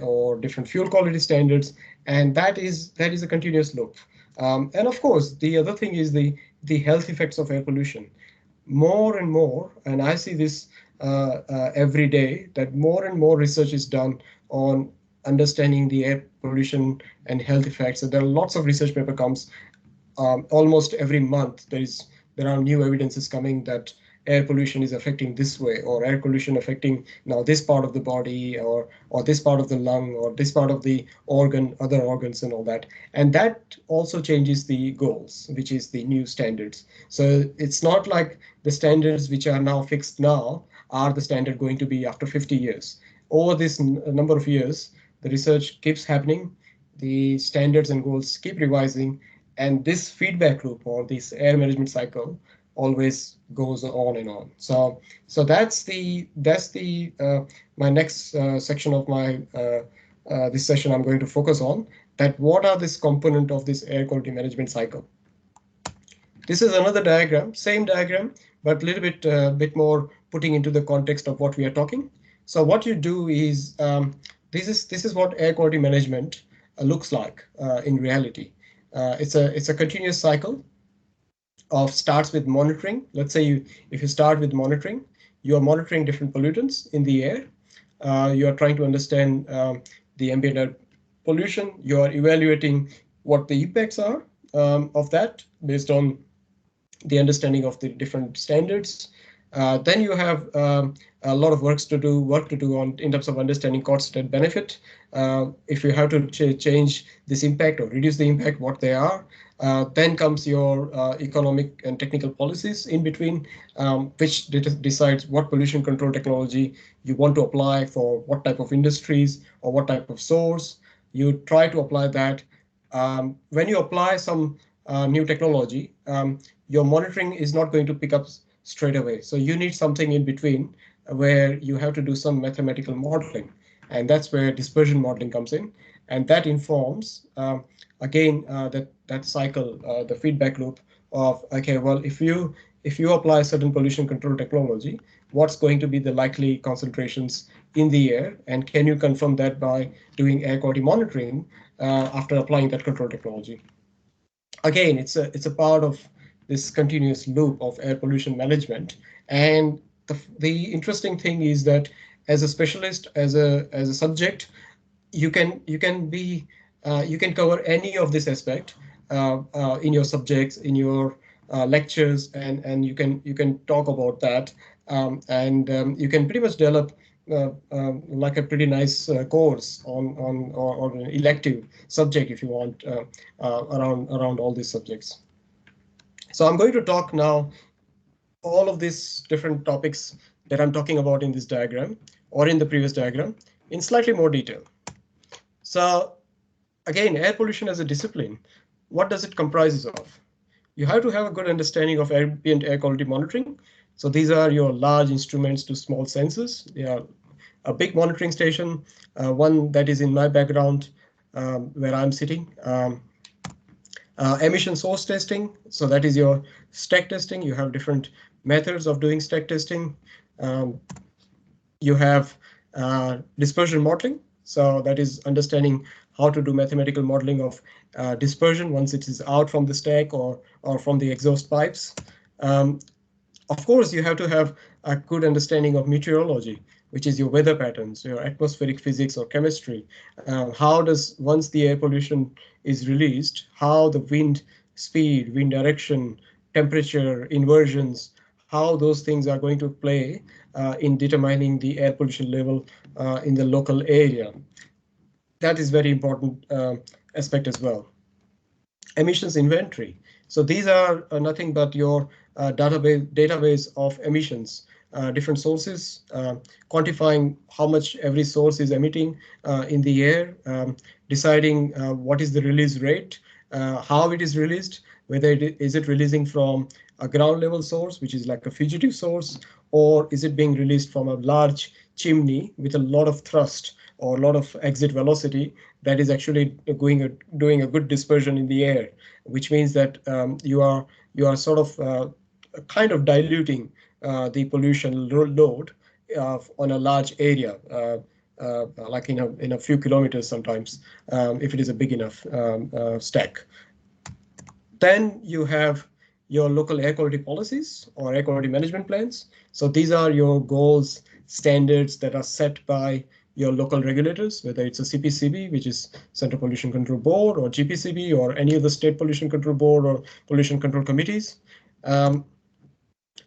Speaker 2: or different fuel quality standards, and that is a continuous loop. And of course, the other thing is the health effects of air pollution. More and more, and I see this every day, that more and more research is done on understanding the air pollution and health effects. So there are lots of research paper comes almost every month. There are new evidences coming that air pollution is affecting this way, or air pollution affecting now this part of the body, or this part of the lung, or this part of the organ, other organs, and all that. And that also changes the goals, which is the new standards. So it's not like the standards which are now fixed now are the standard going to be after 50 years. Over this number of years, the research keeps happening, the standards and goals keep revising, and this feedback loop, or this air management cycle, always goes on and on. So that's the my next section of my this session I'm going to focus on, that what are this component of this air quality management cycle. This is another diagram, same diagram, but a little bit more putting into the context of what we are talking. So what you do is this is what air quality management looks like in reality. It's a continuous cycle of starts with monitoring. Let's say if you start with monitoring, you are monitoring different pollutants in the air. You are trying to understand the ambient air pollution. You are evaluating what the impacts are of that based on the understanding of the different standards. Then you have a lot of work to do on in terms of understanding cost and benefit. If you have to change this impact or reduce the impact, what they are. Then comes your economic and technical policies in between, which decides what pollution control technology you want to apply for what type of industries or what type of source. You try to apply that. When you apply some new technology, your monitoring is not going to pick up straight away. So you need something in between where you have to do some mathematical modeling. And that's where dispersion modeling comes in. And that informs, again, that cycle, the feedback loop of, okay, well, if you apply certain pollution control technology, what's going to be the likely concentrations in the air? And can you confirm that by doing air quality monitoring after applying that control technology? Again, it's a part of this continuous loop of air pollution management. And the interesting thing is that as a specialist, as a subject, you can cover any of this aspect in your subjects, in your lectures, and you can talk about that, and you can pretty much develop like a pretty nice course on an elective subject if you want around all these subjects. So I'm going to talk now all of these different topics that I'm talking about in this diagram or in the previous diagram in slightly more detail. So again, air pollution as a discipline, what does it comprises of? You have to have a good understanding of ambient air quality monitoring. So these are your large instruments to small sensors. They are a big monitoring station, one that is in my background where I'm sitting. Emission source testing, so that is your stack testing. You have different methods of doing stack testing. You have dispersion modeling, so that is understanding how to do mathematical modeling of dispersion once it is out from the stack or from the exhaust pipes. Of course, you have to have a good understanding of meteorology, which is your weather patterns, your atmospheric physics or chemistry. How does, once the air pollution is released, how the wind speed, wind direction, temperature, inversions, how those things are going to play in determining the air pollution level in the local area. That is very important aspect as well. Emissions inventory. So these are nothing but your database of emissions, different sources, quantifying how much every source is emitting in the air, deciding what is the release rate, how it is released, whether is it releasing from a ground level source, which is like a fugitive source, or is it being released from a large chimney with a lot of thrust or a lot of exit velocity that is actually doing a good dispersion in the air, which means that you are sort of kind of diluting the pollution load on a large area, like in a few kilometers sometimes, if it is a big enough stack. Then you have your local air quality policies or air quality management plans. So these are your goals, standards that are set by your local regulators, whether it's a CPCB, which is Central Pollution Control Board, or GPCB, or any of the state pollution control board or pollution control committees.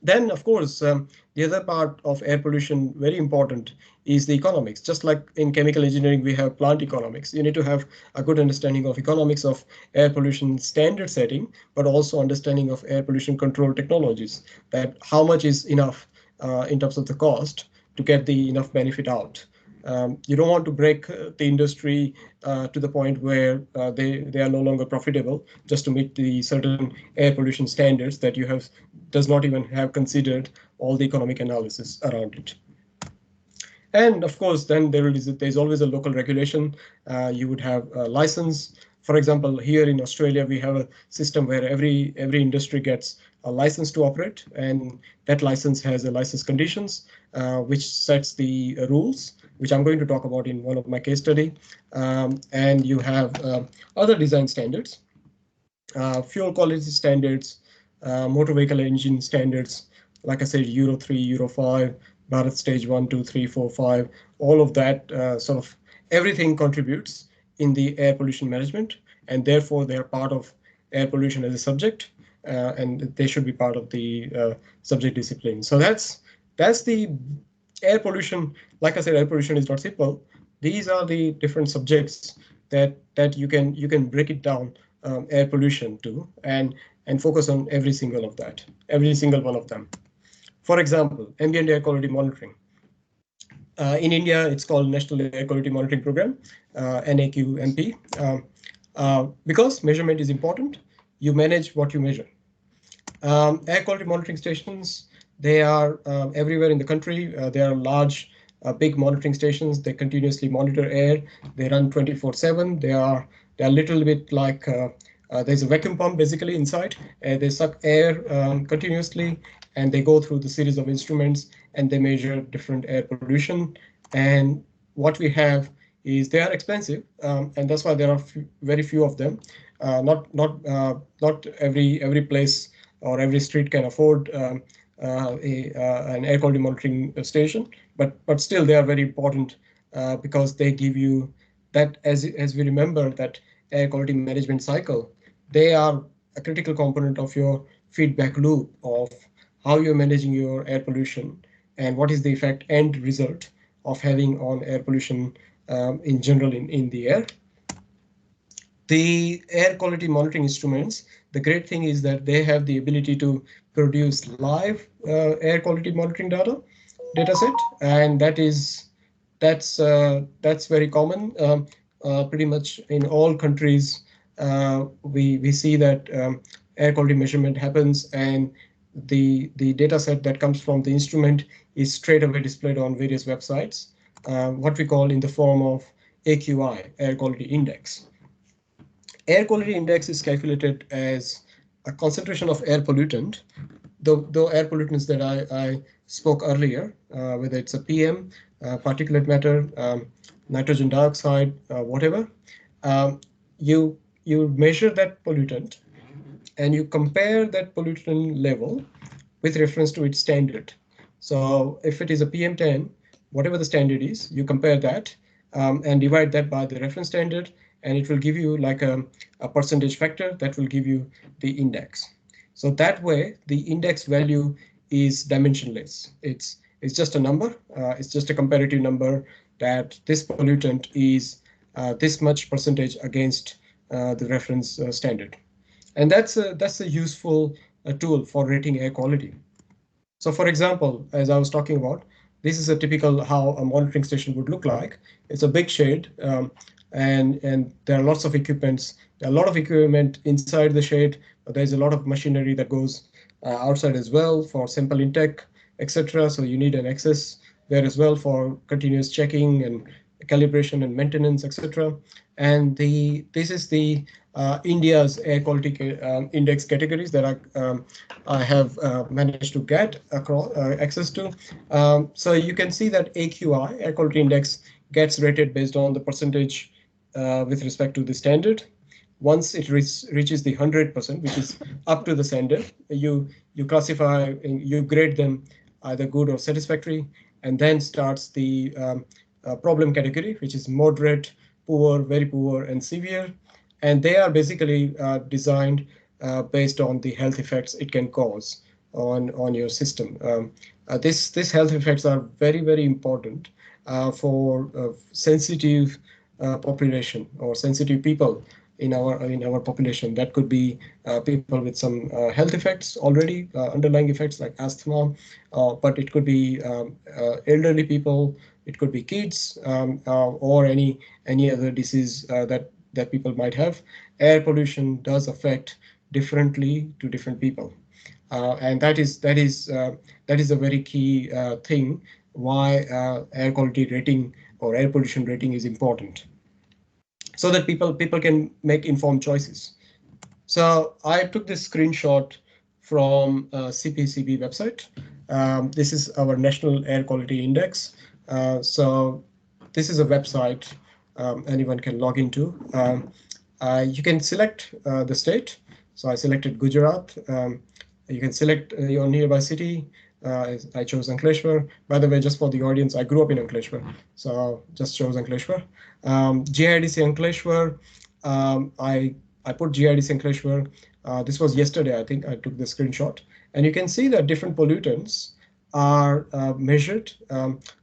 Speaker 2: Then, of course, the other part of air pollution, very important, is the economics. Just like in chemical engineering, we have plant economics. You need to have a good understanding of economics of air pollution standard setting, but also understanding of air pollution control technologies, that how much is enough in terms of the cost to get the enough benefit out. You don't want to break the industry to the point where they are no longer profitable just to meet the certain air pollution standards that you have does not even have considered all the economic analysis around it. And of course, then there's always a local regulation. You would have a license For example, here in Australia, we have a system where every industry gets a license to operate, and that license has a license conditions, which sets the rules, which I'm going to talk about in one of my case study. And you have other design standards, fuel quality standards, motor vehicle engine standards, like I said, Euro 3, Euro 5, Bharat stage 1, 2, 3, 4, 5, all of that sort of everything contributes in the air pollution management, and therefore they are part of air pollution as a subject, and they should be part of the subject discipline. So that's the air pollution. Like I said, air pollution is not simple. These are the different subjects that you can break it down, air pollution to, and focus on every single of that, every single one of them. For example, ambient air quality monitoring. In India, it's called National Air Quality Monitoring Program, NAQMP. Because measurement is important, you manage what you measure. Air quality monitoring stations, they are everywhere in the country. They are large, big monitoring stations. They continuously monitor air. They run 24/7. They're a little bit like there's a vacuum pump basically inside. They suck air continuously, and they go through the series of instruments, and they measure different air pollution. And what we have is they are expensive, and that's why there are very few of them. Not every place or every street can afford an air quality monitoring station, but still they are very important because they give you that, as we remember that air quality management cycle, they are a critical component of your feedback loop of how you're managing your air pollution and what is the effect and result of having on air pollution in general in the air. The air quality monitoring instruments, the great thing is that they have the ability to produce live air quality monitoring data set, and that's very common. Pretty much in all countries, we see that air quality measurement happens, and the data set that comes from the instrument is straight away displayed on various websites, what we call in the form of AQI, air quality index. Air quality index is calculated as a concentration of air pollutant, the air pollutants that I spoke earlier, whether it's a PM, particulate matter, nitrogen dioxide, whatever. You measure that pollutant and you compare that pollutant level with reference to its standard. So if it is a PM10, whatever the standard is, you compare that and divide that by the reference standard, and it will give you like a percentage factor that will give you the index. So that way, the index value is dimensionless. It's just a number. It's just a comparative number that this pollutant is this much percentage against the reference standard. And that's a useful tool for rating air quality. So for example, as I was talking about, this is a typical how a monitoring station would look like. It's a big shade, and there are lots of equipments. There are a lot of equipment inside the shade, but there's a lot of machinery that goes outside as well for sample intake, etc. So you need an access there as well for continuous checking and calibration and maintenance, etc. And this is the India's air quality index categories that I have managed to get across access to. So you can see that AQI, air quality index, gets rated based on the percentage with respect to the standard. Once it reaches the 100%, which is up to the standard, you classify, you grade them either good or satisfactory, and then starts the problem category, which is moderate, poor, very poor, and severe. And they are basically designed based on the health effects it can cause on your system. These health effects are very, very important for sensitive population or sensitive people in our population. That could be people with some health effects already, underlying effects like asthma, but it could be elderly people, it could be kids, or any other disease that people might have. Air pollution does affect differently to different people, and that is a very key thing why air quality rating or air pollution rating is important. so that people can make informed choices. So I took this screenshot from CPCB website. This is our National Air Quality Index. So this is a website anyone can log into. You can select the state. So I selected Gujarat. You can select your nearby city. I chose Ankleshwar. By the way, just for the audience, I grew up in Ankleshwar, so just chose Ankleshwar. GIDC Ankleshwar. I put GIDC Ankleshwar. This was yesterday, I think. I took the screenshot, and you can see that different pollutants are measured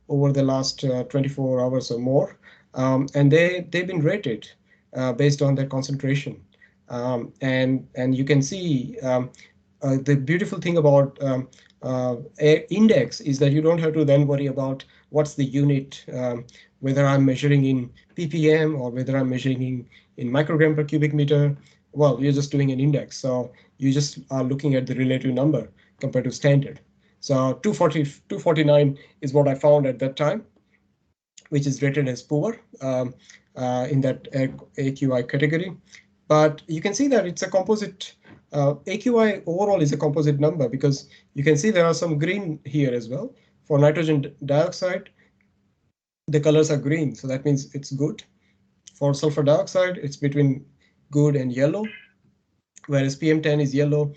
Speaker 2: over the last 24 hours or more, and they've been rated based on their concentration. And you can see the beautiful thing about air index is that you don't have to then worry about what's the unit, whether I'm measuring in ppm or whether I'm measuring in microgram per cubic meter. Well, you're just doing an index, so you just are looking at the relative number compared to standard. So 249 is what I found at that time, which is rated as poor in that AQI category. But you can see that it's a composite. AQI overall is a composite number because you can see there are some green here as well. For nitrogen dioxide, the colors are green, so that means it's good. For sulfur dioxide, it's between good and yellow, whereas PM10 is yellow.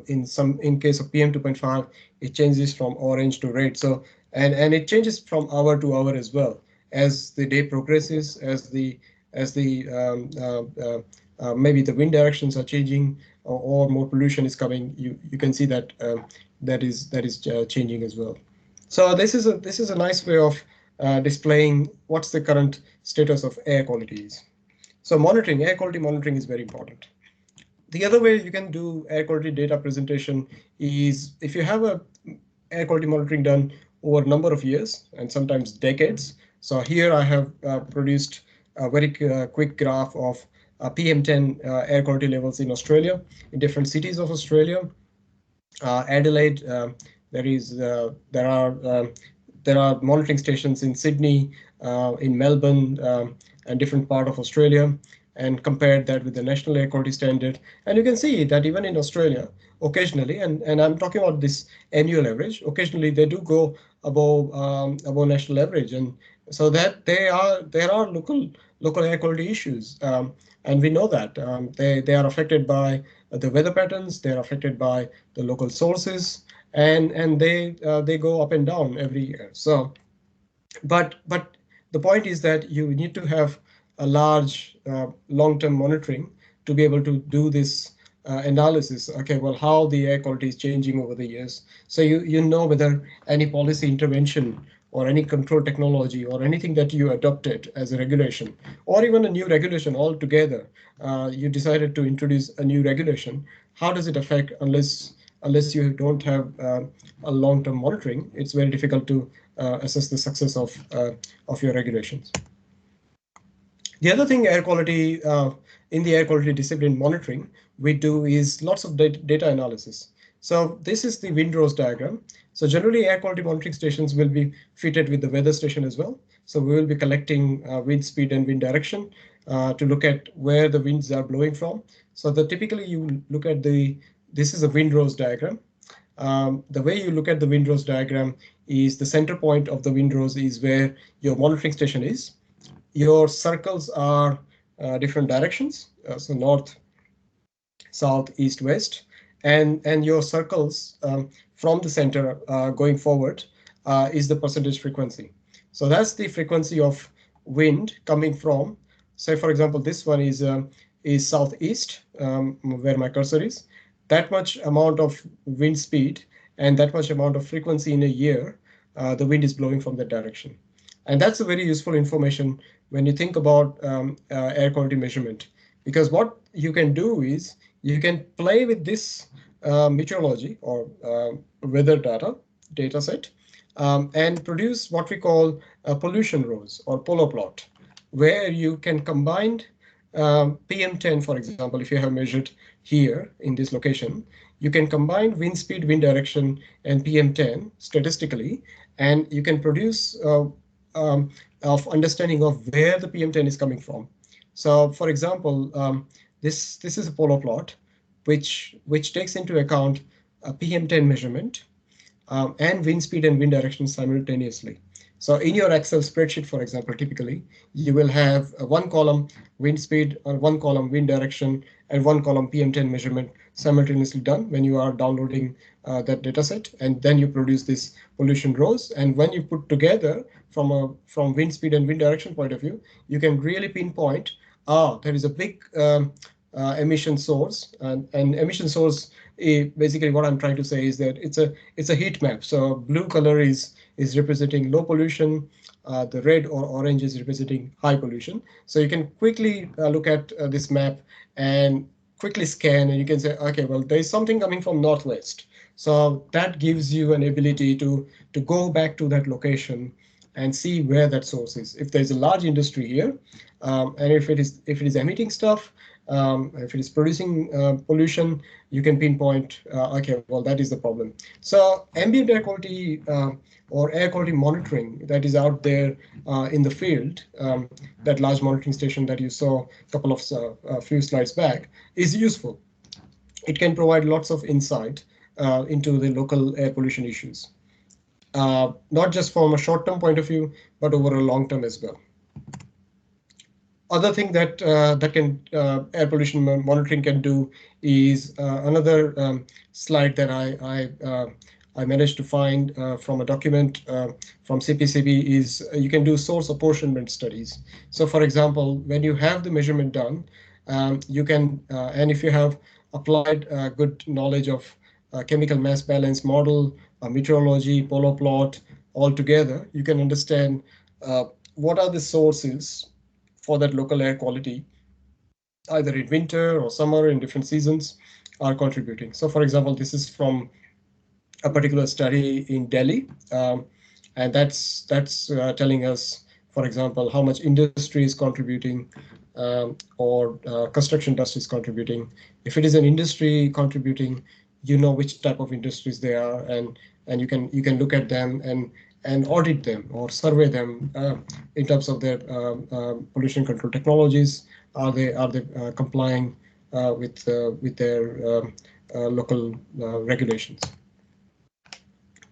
Speaker 2: In case of PM2.5, it changes from orange to red. So and it changes from hour to hour as well as the day progresses, as maybe the wind directions are changing or more pollution is coming. You can see that that is changing as well. So this is a nice way of displaying what's the current status of air quality is. So monitoring, air quality monitoring is very important. The other way you can do air quality data presentation is if you have a air quality monitoring done over a number of years and sometimes decades. So here I have produced a very quick graph of PM10 air quality levels in Australia, in different cities of Australia. Adelaide, there are monitoring stations in Sydney, in Melbourne, and different part of Australia, and compared that with the national air quality standard. And you can see that even in Australia, occasionally, and I'm talking about this annual average, occasionally they do go above national average, and so that there are local air quality issues, and we know that they are affected by the weather patterns, they are affected by the local sources, and they go up and down every year. So, but the point is that you need to have a large long-term monitoring to be able to do this analysis. Okay, well, how the air quality is changing over the years. So you know whether any policy intervention or any control technology or anything that you adopted as a regulation, or even a new regulation altogether, you decided to introduce a new regulation. How does it affect unless you don't have a long-term monitoring? It's very difficult to assess the success of your regulations. The other thing air quality in the air quality discipline monitoring we do is lots of data analysis. So this is the windrows diagram. So generally air quality monitoring stations will be fitted with the weather station as well. So we will be collecting wind speed and wind direction to look at where the winds are blowing from. So typically you look at this is a windrows diagram. The way you look at the windrows diagram is the center point of the windrows is where your monitoring station is. Your circles are different directions, so north, south, east, west, and your circles from the center going forward is the percentage frequency. So that's the frequency of wind coming from. Say, for example, this one is southeast, where my cursor is. That much amount of wind speed and that much amount of frequency in a year, the wind is blowing from that direction. And that's a very useful information when you think about air quality measurement, because what you can do is you can play with this meteorology or weather data set and produce what we call pollution rows or polo plot, where you can combine PM10, for example, if you have measured here in this location, you can combine wind speed, wind direction, and PM10 statistically, and you can produce of understanding of where the PM10 is coming from. So for example, this is a polar plot which takes into account a PM10 measurement and wind speed and wind direction simultaneously. So in your Excel spreadsheet, for example, typically you will have one column wind speed, or one column wind direction, and one column PM10 measurement simultaneously done when you are downloading that data set, and then you produce this pollution rows. And when you put together from wind speed and wind direction point of view, you can really pinpoint, there is a big emission source, and emission source, basically what I'm trying to say is that it's a heat map. So blue color is representing low pollution, the red or orange is representing high pollution. So you can quickly look at this map and quickly scan, and you can say, okay, well, there is something coming from northwest. So that gives you an ability to go back to that location and see where that source is. If there's a large industry here, and if it is emitting stuff, if it is producing pollution, you can pinpoint, okay, well, that is the problem. So ambient air quality or air quality monitoring that is out there in the field, that large monitoring station that you saw a few slides back, is useful. It can provide lots of insight into the local air pollution issues, not just from a short-term point of view, but over a long term as well. Other thing that air pollution monitoring can do is another slide that I managed to find from a document from CPCB is you can do source apportionment studies. So for example, when you have the measurement done, you can, and if you have applied good knowledge of chemical mass balance model, meteorology, polar plot, all together, you can understand what are the sources for that local air quality, either in winter or summer in different seasons, are contributing. So for example, this is from a particular study in Delhi, and that's telling us, for example, how much industry is contributing, or construction dust is contributing. If it is an industry contributing, you know which type of industries they are, and you can look at them and audit them or survey them in terms of their pollution control technologies. Are they complying with their local regulations?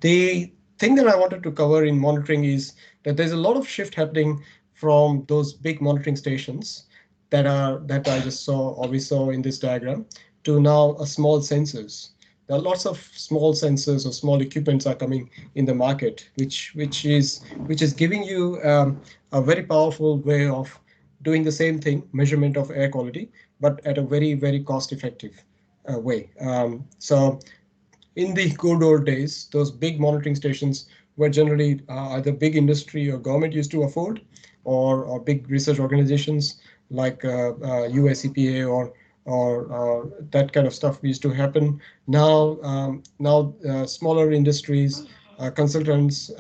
Speaker 2: The thing that I wanted to cover in monitoring is that there's a lot of shift happening from those big monitoring stations that I just saw, or we saw in this diagram, to now a small sensors. There are lots of small sensors or small equipments are coming in the market, which is giving you a very powerful way of doing the same thing, measurement of air quality, but at a very, very cost-effective way. So in the good old days, those big monitoring stations were generally either big industry or government used to afford, or big research organizations like US EPA or that kind of stuff used to happen. Now, smaller industries, consultants.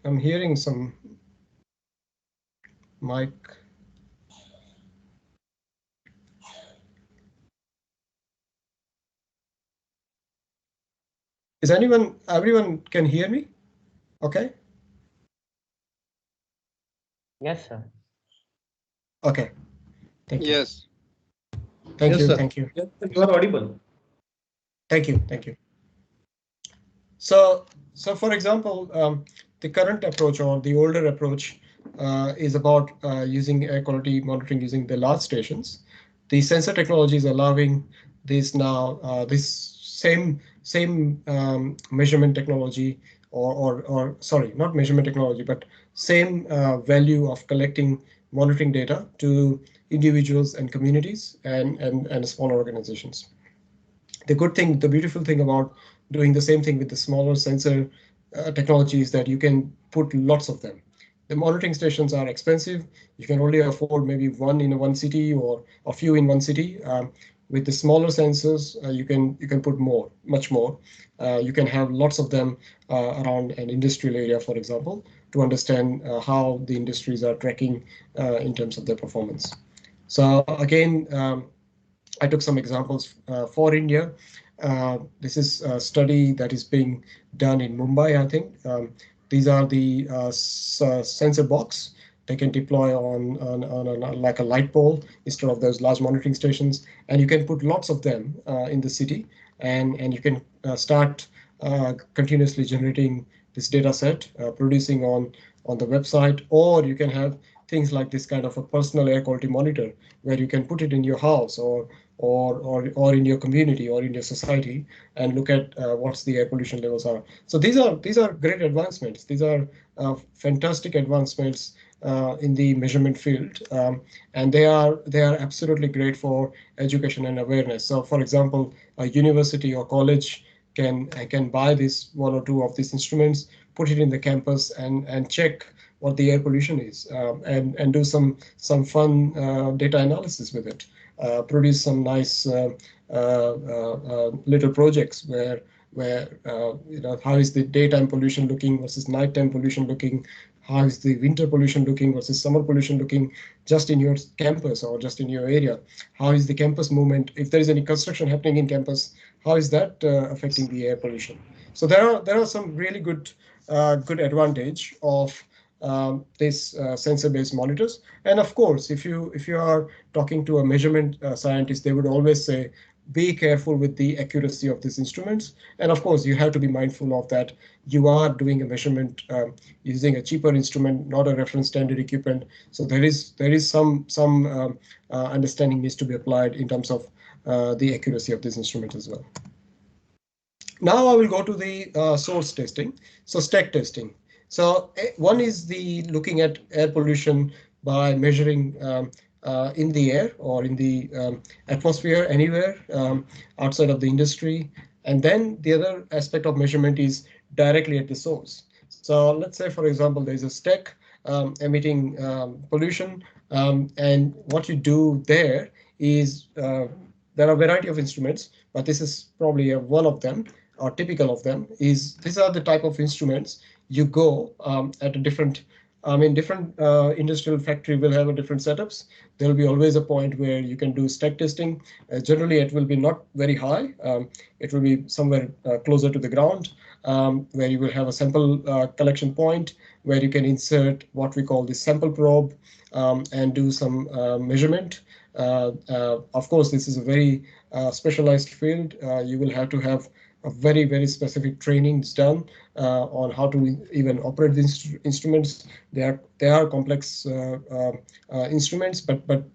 Speaker 2: I'm hearing some mic. Is everyone can hear me? Okay.
Speaker 1: Yes, sir.
Speaker 2: Okay. Thank you.
Speaker 3: Yes.
Speaker 2: Thank
Speaker 4: Yes,
Speaker 2: you.
Speaker 4: sir.
Speaker 2: Thank you.
Speaker 4: Yes, you are audible.
Speaker 2: Thank you. Thank you. So for example, the current approach or the older approach is about using air quality monitoring using the large stations. The sensor technology is allowing this now, this same measurement technology, or sorry, not measurement technology, but same value of collecting monitoring data to individuals and communities and smaller organizations. The beautiful thing about doing the same thing with the smaller sensor technology is that you can put lots of them. The monitoring stations are expensive. You can only afford maybe one in one city or a few in one city. With the smaller sensors, you can put more, much more. You can have lots of them around an industrial area, for example, to understand how the industries are tracking in terms of their performance. So again, I took some examples for India. This is a study that is being done in Mumbai, I think. These are the sensor box they can deploy on like a light pole instead of those large monitoring stations. And you can put lots of them in the city, and you can start continuously generating this data set, producing on the website, or you can have things like this kind of a personal air quality monitor where you can put it in your house or in your community or in your society and look at what's the air pollution levels are. So these are great advancements. These are fantastic advancements in the measurement field, and they are absolutely great for education and awareness. So, for example, a university or college can buy this one or two of these instruments, put it in the campus, and check what the air pollution is, and do some fun data analysis with it. Produce some nice little projects where how is the daytime pollution looking versus nighttime pollution looking, how is the winter pollution looking versus summer pollution looking just in your campus or just in your area, how is the campus movement, if there is any construction happening in campus, how is that affecting the air pollution. So there are some really good advantage of this sensor-based monitors. And of course, if you are talking to a measurement scientist, they would always say, be careful with the accuracy of these instruments. And of course, you have to be mindful of that. You are doing a measurement using a cheaper instrument, not a reference standard equipment. So there is some understanding needs to be applied in terms of the accuracy of this instrument as well. Now I will go to the source testing. So stack testing. So one is the looking at air pollution by measuring in the air or in the atmosphere anywhere outside of the industry. And then the other aspect of measurement is directly at the source. So let's say, for example, there's a stack emitting pollution, and what you do there is there are a variety of instruments, but this is probably one of them, or typical of them. Is these are the type of instruments you go at a different. I mean, different industrial factory will have a different setups. There will be always a point where you can do stack testing. Generally, it will be not very high. It will be somewhere closer to the ground, where you will have a sample collection point where you can insert what we call the sample probe and do some measurement. Of course, this is a very specialized field. You will have to have a very specific trainings done on how to even operate these instruments. They are complex instruments, but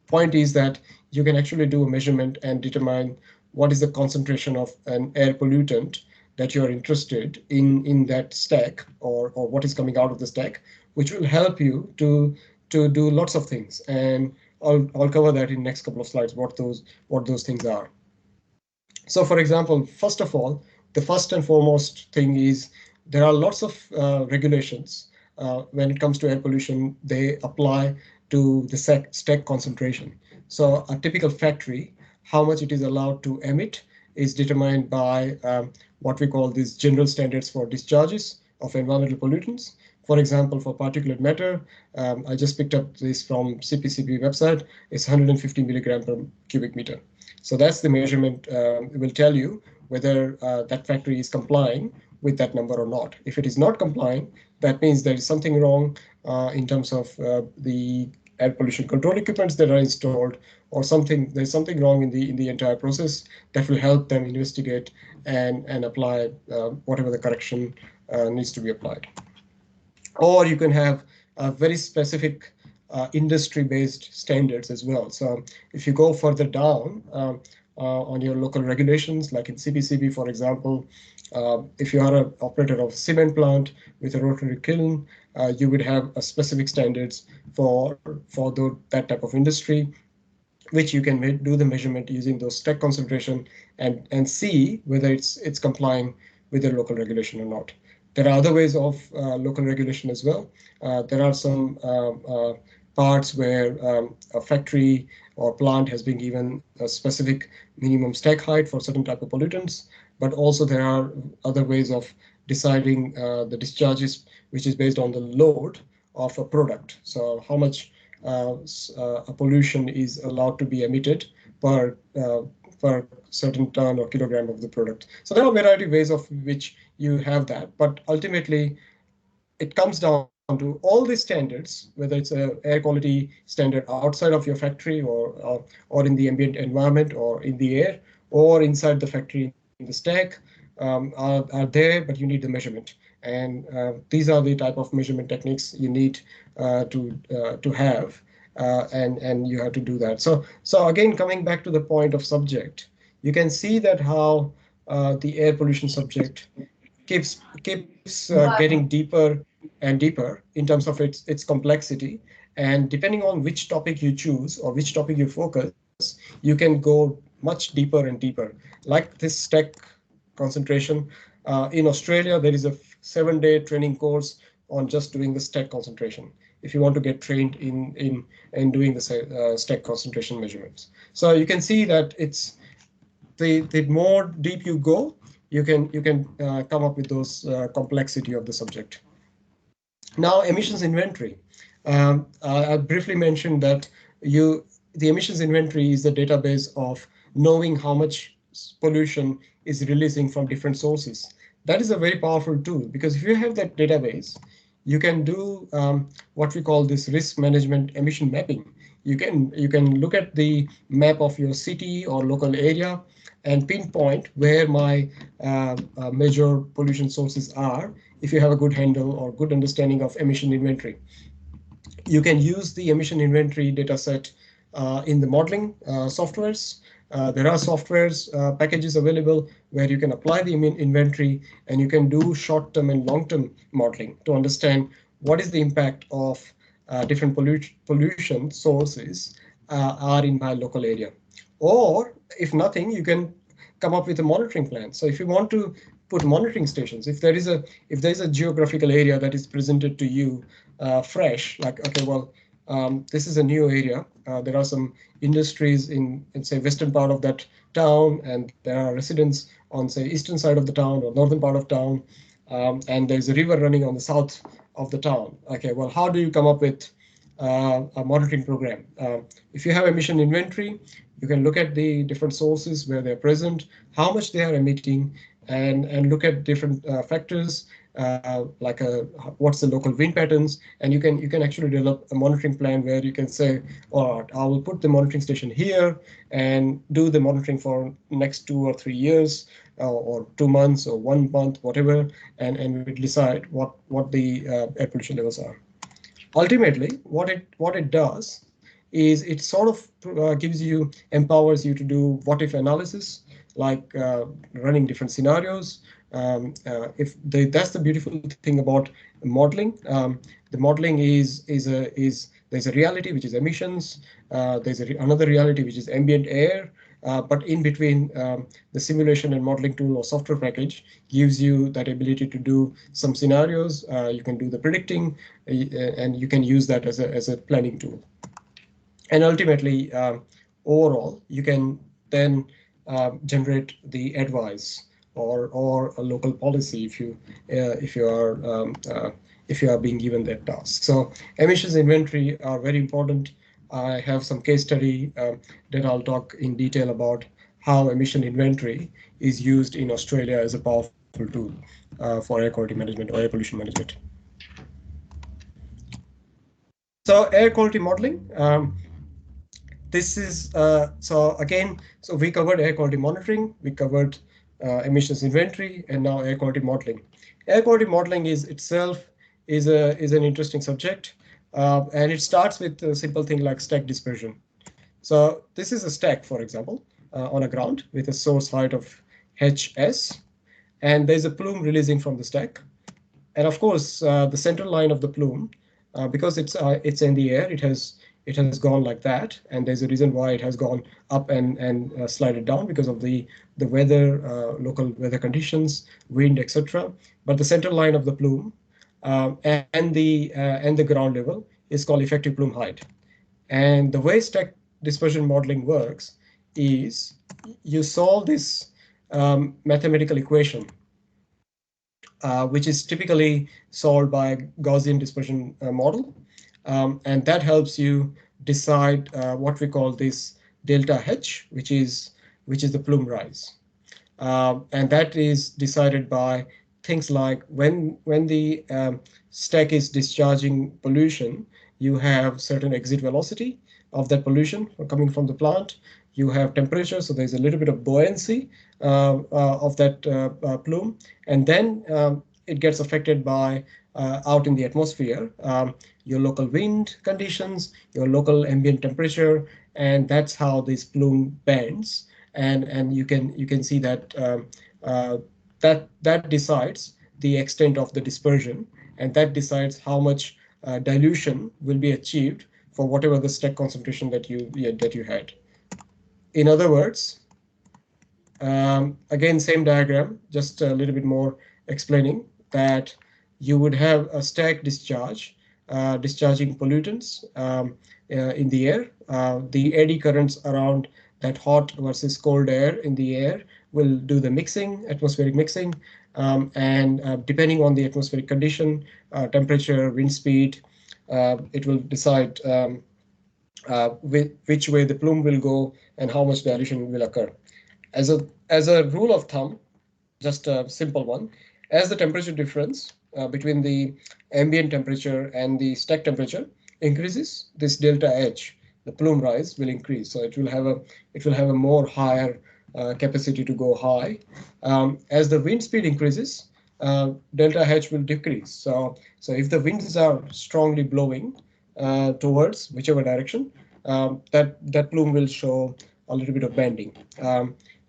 Speaker 2: point is that you can actually do a measurement and determine what is the concentration of an air pollutant that you are interested in that stack, or what is coming out of the stack, which will help you to do lots of things. And I'll cover that in next couple of slides, what those things are. So, for example, first of all, the first and foremost thing is there are lots of regulations when it comes to air pollution. They apply to the stack concentration. So a typical factory, how much it is allowed to emit is determined by what we call these general standards for discharges of environmental pollutants. For example, for particulate matter, I just picked up this from CPCB website, it's 150 milligram per cubic meter. So that's the measurement. It will tell you whether that factory is complying with that number or not. If it is not complying, that means there is something wrong in terms of the air pollution control equipments that are installed, or there's something wrong in the entire process that will help them investigate and apply whatever the correction needs to be applied. Or you can have a very specific industry-based standards as well. So if you go further down on your local regulations, like in CPCB, for example, if you are an operator of cement plant with a rotary kiln, you would have a specific standards for that type of industry, which you can do the measurement using those stack concentration and see whether it's complying with the local regulation or not. There are other ways of local regulation as well. There are some parts where a factory or plant has been given a specific minimum stack height for certain type of pollutants, but also there are other ways of deciding the discharges, which is based on the load of a product. So how much a pollution is allowed to be emitted per per certain ton or kilogram of the product. So there are a variety of ways of which you have that, but ultimately it comes down to all these standards, whether it's a air quality standard outside of your factory or in the ambient environment or in the air or inside the factory in the stack, are there, but you need the measurement. And these are the type of measurement techniques you need to have, and you have to do that. So again, coming back to the point of subject, you can see that how the air pollution subject keeps getting deeper and deeper in terms of its complexity. And depending on which topic you choose or which topic you focus, you can go much deeper and deeper. Like this stack concentration. In Australia, there is a 7-day training course on just doing the stack concentration if you want to get trained in doing the stack concentration measurements. So you can see that it's the more deep you go, you can come up with those complexity of the subject. Now, emissions inventory. I briefly mentioned that the emissions inventory is the database of knowing how much pollution is releasing from different sources. That is a very powerful tool, because if you have that database, you can do what we call this risk management emission mapping. You can look at the map of your city or local area and pinpoint where my major pollution sources are, if you have a good handle or good understanding of emission inventory. You can use the emission inventory data set in the modeling softwares. There are softwares packages available where you can apply the inventory, and you can do short-term and long-term modeling to understand what is the impact of different pollution sources are in my local area. Or if nothing, you can come up with a monitoring plan. So if you want to put monitoring stations, if there is a geographical area that is presented to you fresh, like, okay, well, this is a new area. There are some industries in say western part of that town, and there are residents on say eastern side of the town or northern part of town, and there's a river running on the south of the town. Okay, well, how do you come up with a monitoring program? If you have emission inventory, you can look at the different sources where they're present, how much they are emitting, and look at different factors like what's the local wind patterns, and you can actually develop a monitoring plan where you can say, all right, I will put the monitoring station here and do the monitoring for next 2 or 3 years, or 2 months or 1 month, whatever, and we decide what the air pollution levels are. Ultimately, what it does is it sort of empowers you to do what if analysis, like running different scenarios. That's the beautiful thing about modeling. The modeling is there's a reality which is emissions. There's another reality which is ambient air. But in between, the simulation and modeling tool or software package gives you that ability to do some scenarios. You can do the predicting, and you can use that as a planning tool. And ultimately, overall, you can then generate the advice or a local policy if you are being given that task. So emissions inventory are very important. I have some case study that I'll talk in detail about how emission inventory is used in Australia as a powerful tool for air quality management or air pollution management. So air quality modeling. This is so we covered air quality monitoring, we covered emissions inventory, and now air quality modeling. Air quality modeling itself is an interesting subject, and it starts with a simple thing like stack dispersion. So this is a stack, for example, on a ground with a source height of HS, and there's a plume releasing from the stack. And of course, the central line of the plume, because it's in the air, it has gone like that, and there's a reason why it has gone up and slided down because of the weather, local weather conditions, wind, etc. But the central line of the plume and the ground level is called effective plume height. And the way stack dispersion modeling works is you solve this mathematical equation, which is typically solved by a Gaussian dispersion model. And that helps you decide what we call this delta H, which is which is the plume rise. And that is decided by things like when the stack is discharging pollution, you have certain exit velocity of that pollution coming from the plant. You have temperature, so there's a little bit of buoyancy of that plume, and then it gets affected by out in the atmosphere, your local wind conditions, your local ambient temperature, and that's how this plume bends. And you can see that that decides the extent of the dispersion, and that decides how much dilution will be achieved for whatever the stack concentration that you had. In other words, again, same diagram, just a little bit more explaining that you would have a stack discharge, discharging pollutants in the air. The eddy currents around that hot versus cold air in the air will do the mixing, atmospheric mixing, and depending on the atmospheric condition, temperature, wind speed, it will decide which way the plume will go and how much dilution will occur. As a rule of thumb, just a simple one, as the temperature difference between the ambient temperature and the stack temperature increases, this delta H, the plume rise, will increase. So it will have a more higher capacity to go high. As the wind speed increases, delta H will decrease. So if the winds are strongly blowing towards whichever direction, that plume will show a little bit of bending.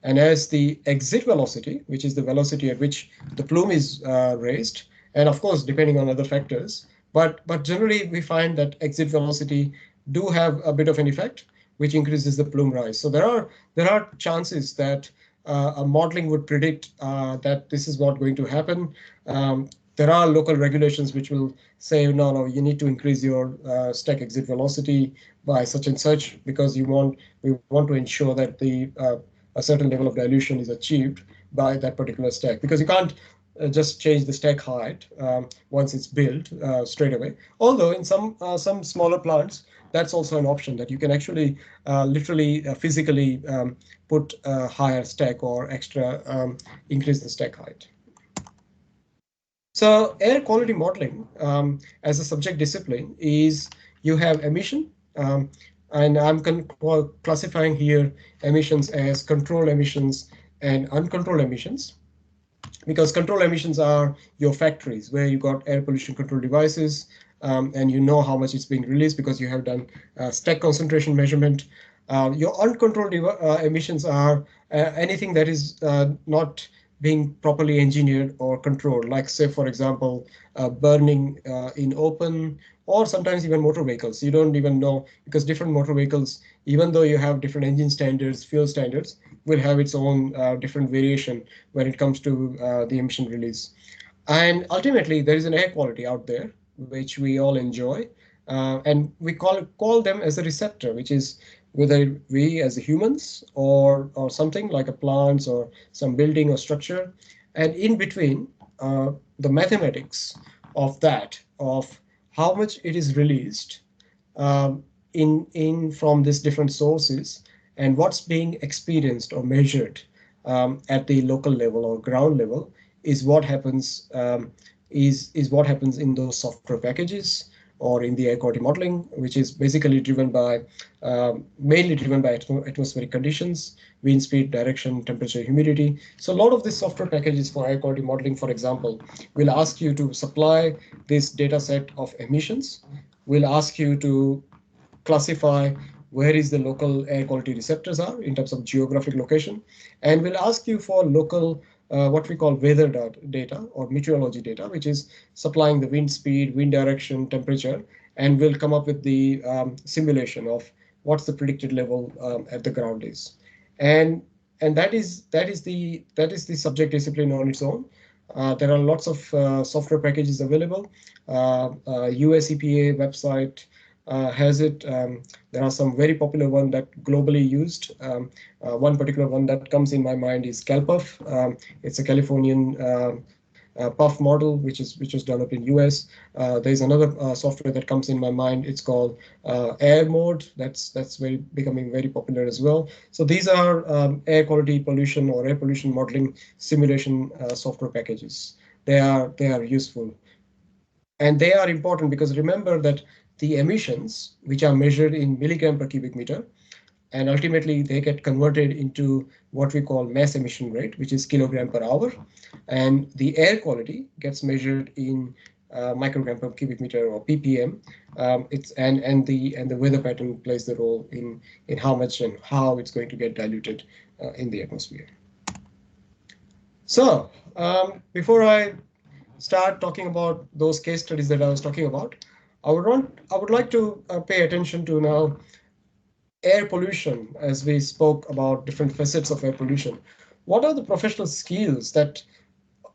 Speaker 2: And as the exit velocity, which is the velocity at which the plume is raised, and of course, depending on other factors, but generally we find that exit velocity do have a bit of an effect, which increases the plume rise. So there are chances that a modeling would predict that this is what going to happen. There are local regulations which will say, no, you need to increase your stack exit velocity by such and such because we want to ensure that a certain level of dilution is achieved by that particular stack, because you can't just change the stack height once it's built straight away. Although in some smaller plants, that's also an option that you can actually literally physically put a higher stack or extra increase the stack height. So air quality modeling as a subject discipline is you have emission, and I'm classifying here emissions as controlled emissions and uncontrolled emissions, because control emissions are your factories where you got air pollution control devices, and you know how much it's being released because you have done stack concentration measurement. Your uncontrolled emissions are anything that is not being properly engineered or controlled, like say, for example, burning in open, or sometimes even motor vehicles. You don't even know, because different motor vehicles, even though you have different engine standards, fuel standards, will have its own different variation when it comes to the emission release. And ultimately, there is an air quality out there, which we all enjoy. And we call them as a receptor, which is whether we as humans or something like a plants or some building or structure. And in between, the mathematics of that, of how much it is released in from these different sources, and what's being experienced or measured at the local level or ground level, is what happens is what happens in those software packages or in the air quality modeling, which is basically driven by mainly driven by atmospheric conditions, wind speed, direction, temperature, humidity. So a lot of these software packages for air quality modeling, for example, will ask you to supply this data set of emissions, will ask you to classify where is the local air quality receptors are in terms of geographic location, and will ask you for local what we call weather data or meteorology data, which is supplying the wind speed, wind direction, temperature, and will come up with the simulation of what's the predicted level at the ground is. And that is the subject discipline on its own. There are lots of software packages available. US EPA website has it. There are some very popular one that globally used. One particular one that comes in my mind is CalPUF. It's a Californian Puff model, which was developed in US. There's another software that comes in my mind. It's called Air Mode. That's becoming very popular as well. So these are air quality pollution or air pollution modeling simulation software packages. They are useful, and they are important because remember that the emissions, which are measured in milligram per cubic meter, and ultimately they get converted into what we call mass emission rate, which is kilogram per hour, and the air quality gets measured in microgram per cubic meter or ppm. It's and the weather pattern plays the role in how much and how it's going to get diluted in the atmosphere. So before I start talking about those case studies that I was talking about, I would like to pay attention to now air pollution, as we spoke about different facets of air pollution. What are the professional skills that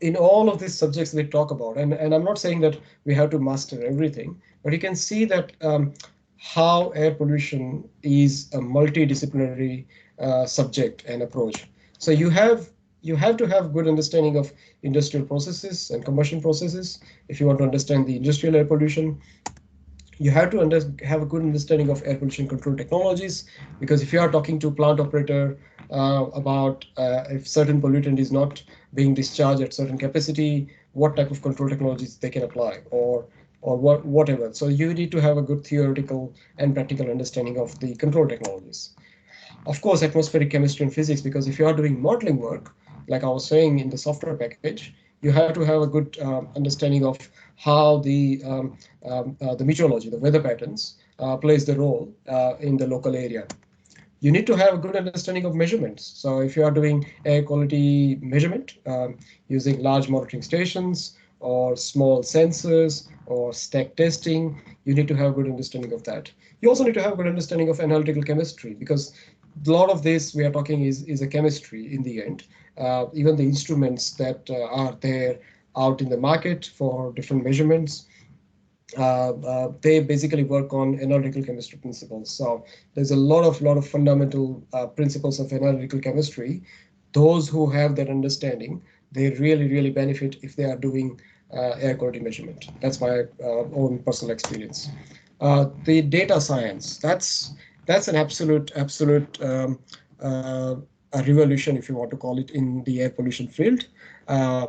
Speaker 2: in all of these subjects we talk about? And I'm not saying that we have to master everything, but you can see that how air pollution is a multidisciplinary subject and approach. So you have to have good understanding of industrial processes and combustion processes if you want to understand the industrial air pollution. You have to have a good understanding of air pollution control technologies, because if you are talking to a plant operator about if certain pollutant is not being discharged at certain capacity, what type of control technologies they can apply, or whatever. So you need to have a good theoretical and practical understanding of the control technologies. Of course, atmospheric chemistry and physics, because if you are doing modeling work, like I was saying in the software package, you have to have a good understanding of how the meteorology, the weather patterns, plays the role in the local area. You need to have a good understanding of measurements. So if you are doing air quality measurement using large monitoring stations or small sensors or stack testing, you need to have a good understanding of that. You also need to have a good understanding of analytical chemistry, because a lot of this we are talking is a chemistry in the end. Even the instruments that are there out in the market for different measurements, they basically work on analytical chemistry principles. So there's a lot of fundamental principles of analytical chemistry. Those who have that understanding, they really benefit if they are doing air quality measurement. That's my own personal experience. The data science, that's an absolute a revolution, if you want to call it, in the air pollution field,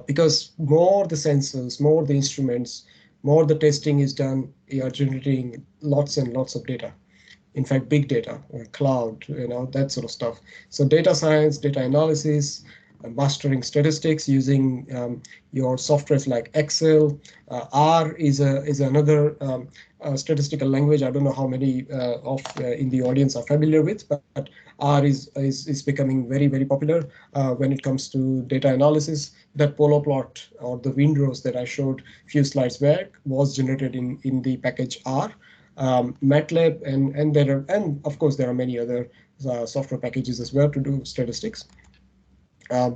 Speaker 2: because more the sensors, more the instruments, more the testing is done, you are generating lots and lots of data. In fact, big data, cloud, that sort of stuff. So data science, data analysis, mastering statistics using your softwares like Excel. R is another statistical language. I don't know how many in the audience are familiar with, but R is becoming very popular when it comes to data analysis. That polo plot or the windrows that I showed a few slides back was generated in the package R. MATLAB, and of course there are many other software packages as well to do statistics.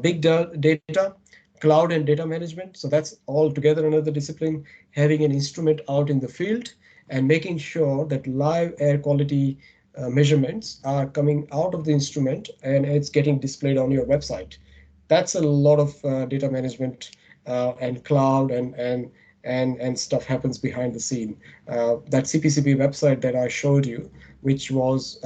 Speaker 2: Big data, cloud and data management. So that's altogether another discipline, having an instrument out in the field and making sure that live air quality measurements are coming out of the instrument and it's getting displayed on your website. That's a lot of data management and cloud and stuff happens behind the scene. That CPCB website that I showed you, which was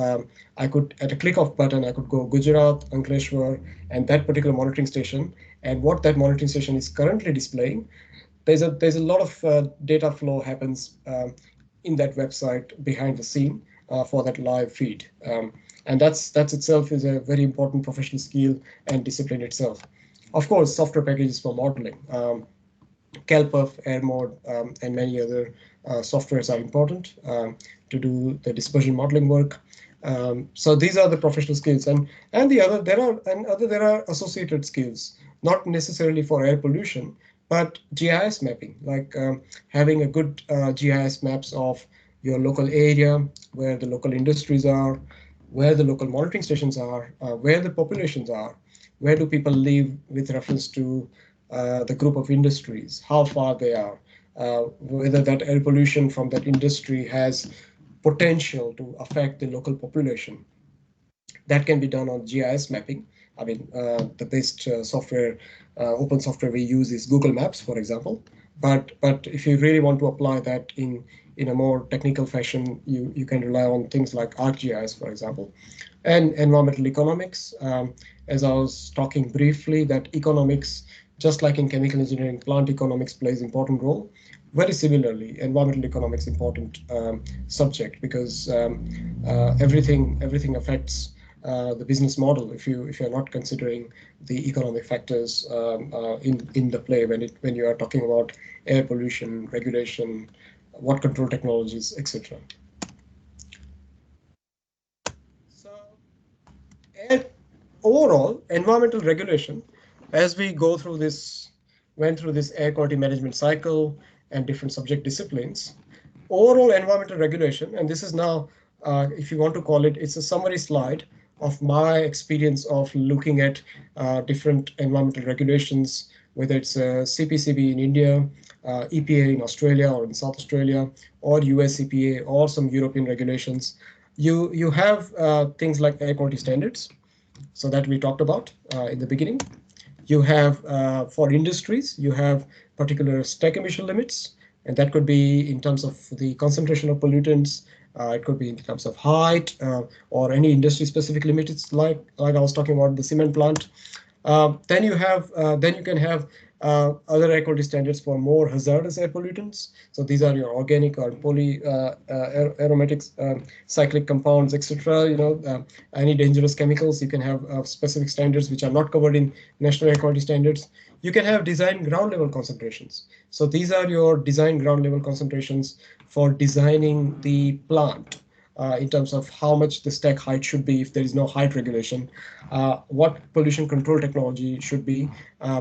Speaker 2: I could, at a click of button, I could go Gujarat, Lanjewar, and that particular monitoring station, and what that monitoring station is currently displaying. There's a lot of data flow happens in that website behind the scene for that live feed, and that's itself is a very important professional skill and discipline itself. Of course, software packages for modeling. CalPerf, AirMod, and many other softwares are important to do the dispersion modeling work. So these are the professional skills, and there are associated skills, not necessarily for air pollution, but GIS mapping, like having a good GIS maps of your local area, where the local industries are, where the local monitoring stations are, where the populations are, where do people live with reference to the group of industries, how far they are, whether that air pollution from that industry has potential to affect the local population. That can be done on GIS mapping. I mean, the best software, open software we use is Google Maps, for example. But if you really want to apply that in a more technical fashion, you can rely on things like ArcGIS, for example, and environmental economics. As I was talking briefly, that economics, just like in chemical engineering, plant economics plays important role. Very similarly, environmental economics important subject, because everything affects the business model if you're not considering the economic factors in the play when you are talking about air pollution, regulation, what control technologies, etc. So air, overall environmental regulation, as we went through this air quality management cycle and different subject disciplines, overall environmental regulation, and this is now, if you want to call it, it's a summary slide of my experience of looking at different environmental regulations, whether it's CPCB in India, EPA in Australia or in South Australia, or US EPA, or some European regulations. You have things like air quality standards, so that we talked about in the beginning. You have, for industries, you have particular stack emission limits, and that could be in terms of the concentration of pollutants. It could be in terms of height, or any industry specific limits, like I was talking about the cement plant. Then you can have other air quality standards for more hazardous air pollutants. So these are your organic or aromatic cyclic compounds, etc. Any dangerous chemicals. You can have specific standards which are not covered in national air quality standards. You can have design ground level concentrations. So these are your design ground level concentrations for designing the plant. In terms of how much the stack height should be if there is no height regulation, what pollution control technology should be,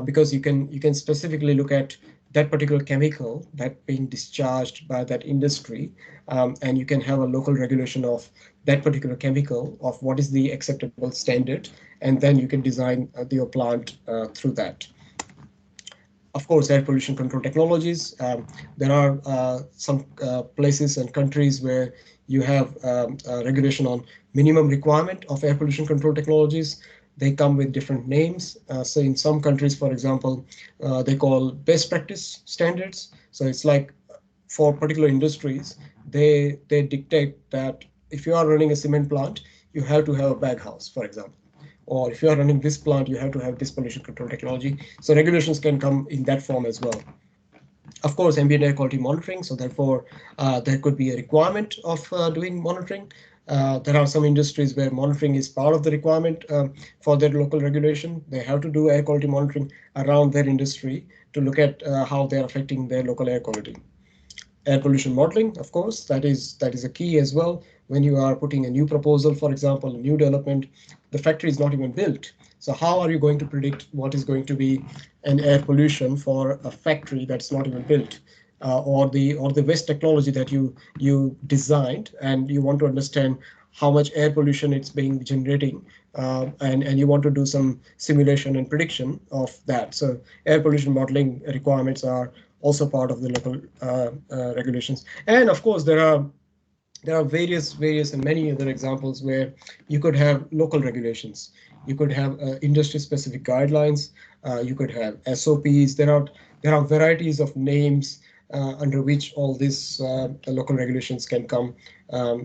Speaker 2: because you can specifically look at that particular chemical that being discharged by that industry, and you can have a local regulation of that particular chemical of what is the acceptable standard, and then you can design your plant through that. Of course, air pollution control technologies. There are some places and countries where you have regulation on minimum requirement of air pollution control technologies. They come with different names. So in some countries, for example, they call best practice standards. So it's like for particular industries, they dictate that if you are running a cement plant, you have to have a bag house, for example. Or if you are running this plant, you have to have this pollution control technology. So regulations can come in that form as well. Of course, ambient air quality monitoring. So therefore, there could be a requirement of doing monitoring. There are some industries where monitoring is part of the requirement for their local regulation. They have to do air quality monitoring around their industry to look at how they're affecting their local air quality. Air pollution modeling, of course, that is a key as well. When you are putting a new proposal, for example, a new development, the factory is not even built. So how are you going to predict what is going to be an air pollution for a factory that's not even built? Or the waste technology that you designed, and you want to understand how much air pollution it's being generating, and you want to do some simulation and prediction of that. So air pollution modeling requirements are also part of the local regulations. And of course, there are various and many other examples where you could have local regulations. You could have industry-specific guidelines. You could have SOPs. There are varieties of names under which all these local regulations can come.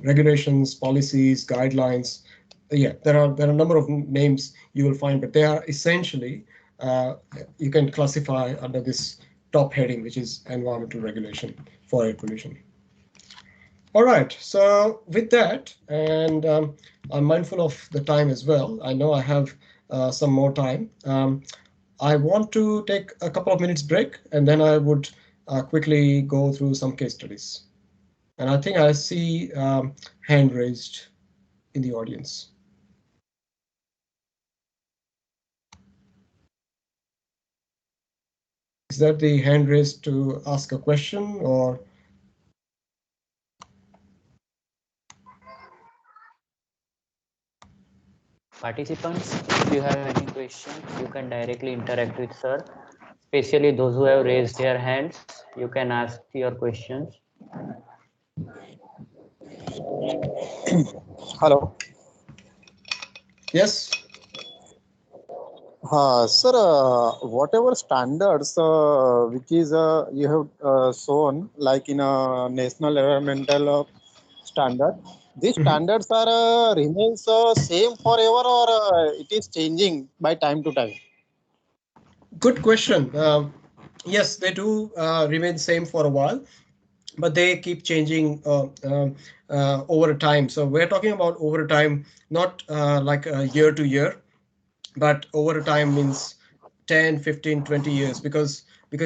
Speaker 2: Regulations, policies, guidelines. Yeah, there are a number of names you will find, but they are essentially you can classify under this top heading, which is environmental regulation for air pollution. All right, so with that, and I'm mindful of the time as well. I know I have some more time. I want to take a couple of minutes break, and then I would quickly go through some case studies. And I think I see hand raised in the audience. Is that the hand raised to ask a question, or?
Speaker 1: Participants, if you have any questions, you can directly interact with sir. Especially those who have raised their hands, you can ask your questions.
Speaker 3: Hello.
Speaker 2: Yes.
Speaker 3: Sir, whatever standards which is you have shown, like in a national environmental standard, these
Speaker 2: Mhm.
Speaker 3: standards are remains same forever, or it is changing by time to time.
Speaker 2: Good question. Yes, they do remain same for a while, but they keep changing over time. So we're talking about over time, not like year to year, but over time means 10, 15, 20 years, because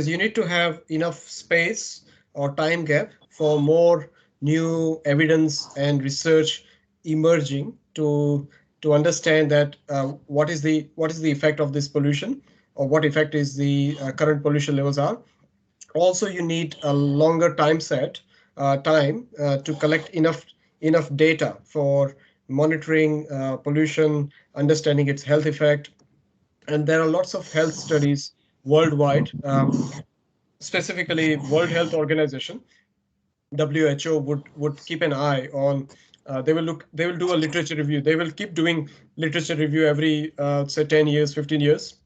Speaker 2: you need to have enough space or time gap for more new evidence and research emerging to understand that what is the effect of this pollution, or what effect is the current pollution levels are. Also, you need a longer time to collect enough data for monitoring pollution, understanding its health effect. And there are lots of health studies worldwide, specifically World Health Organization, WHO would keep an eye on. They will do a literature review. They will keep doing literature review every say 10 years, 15 years,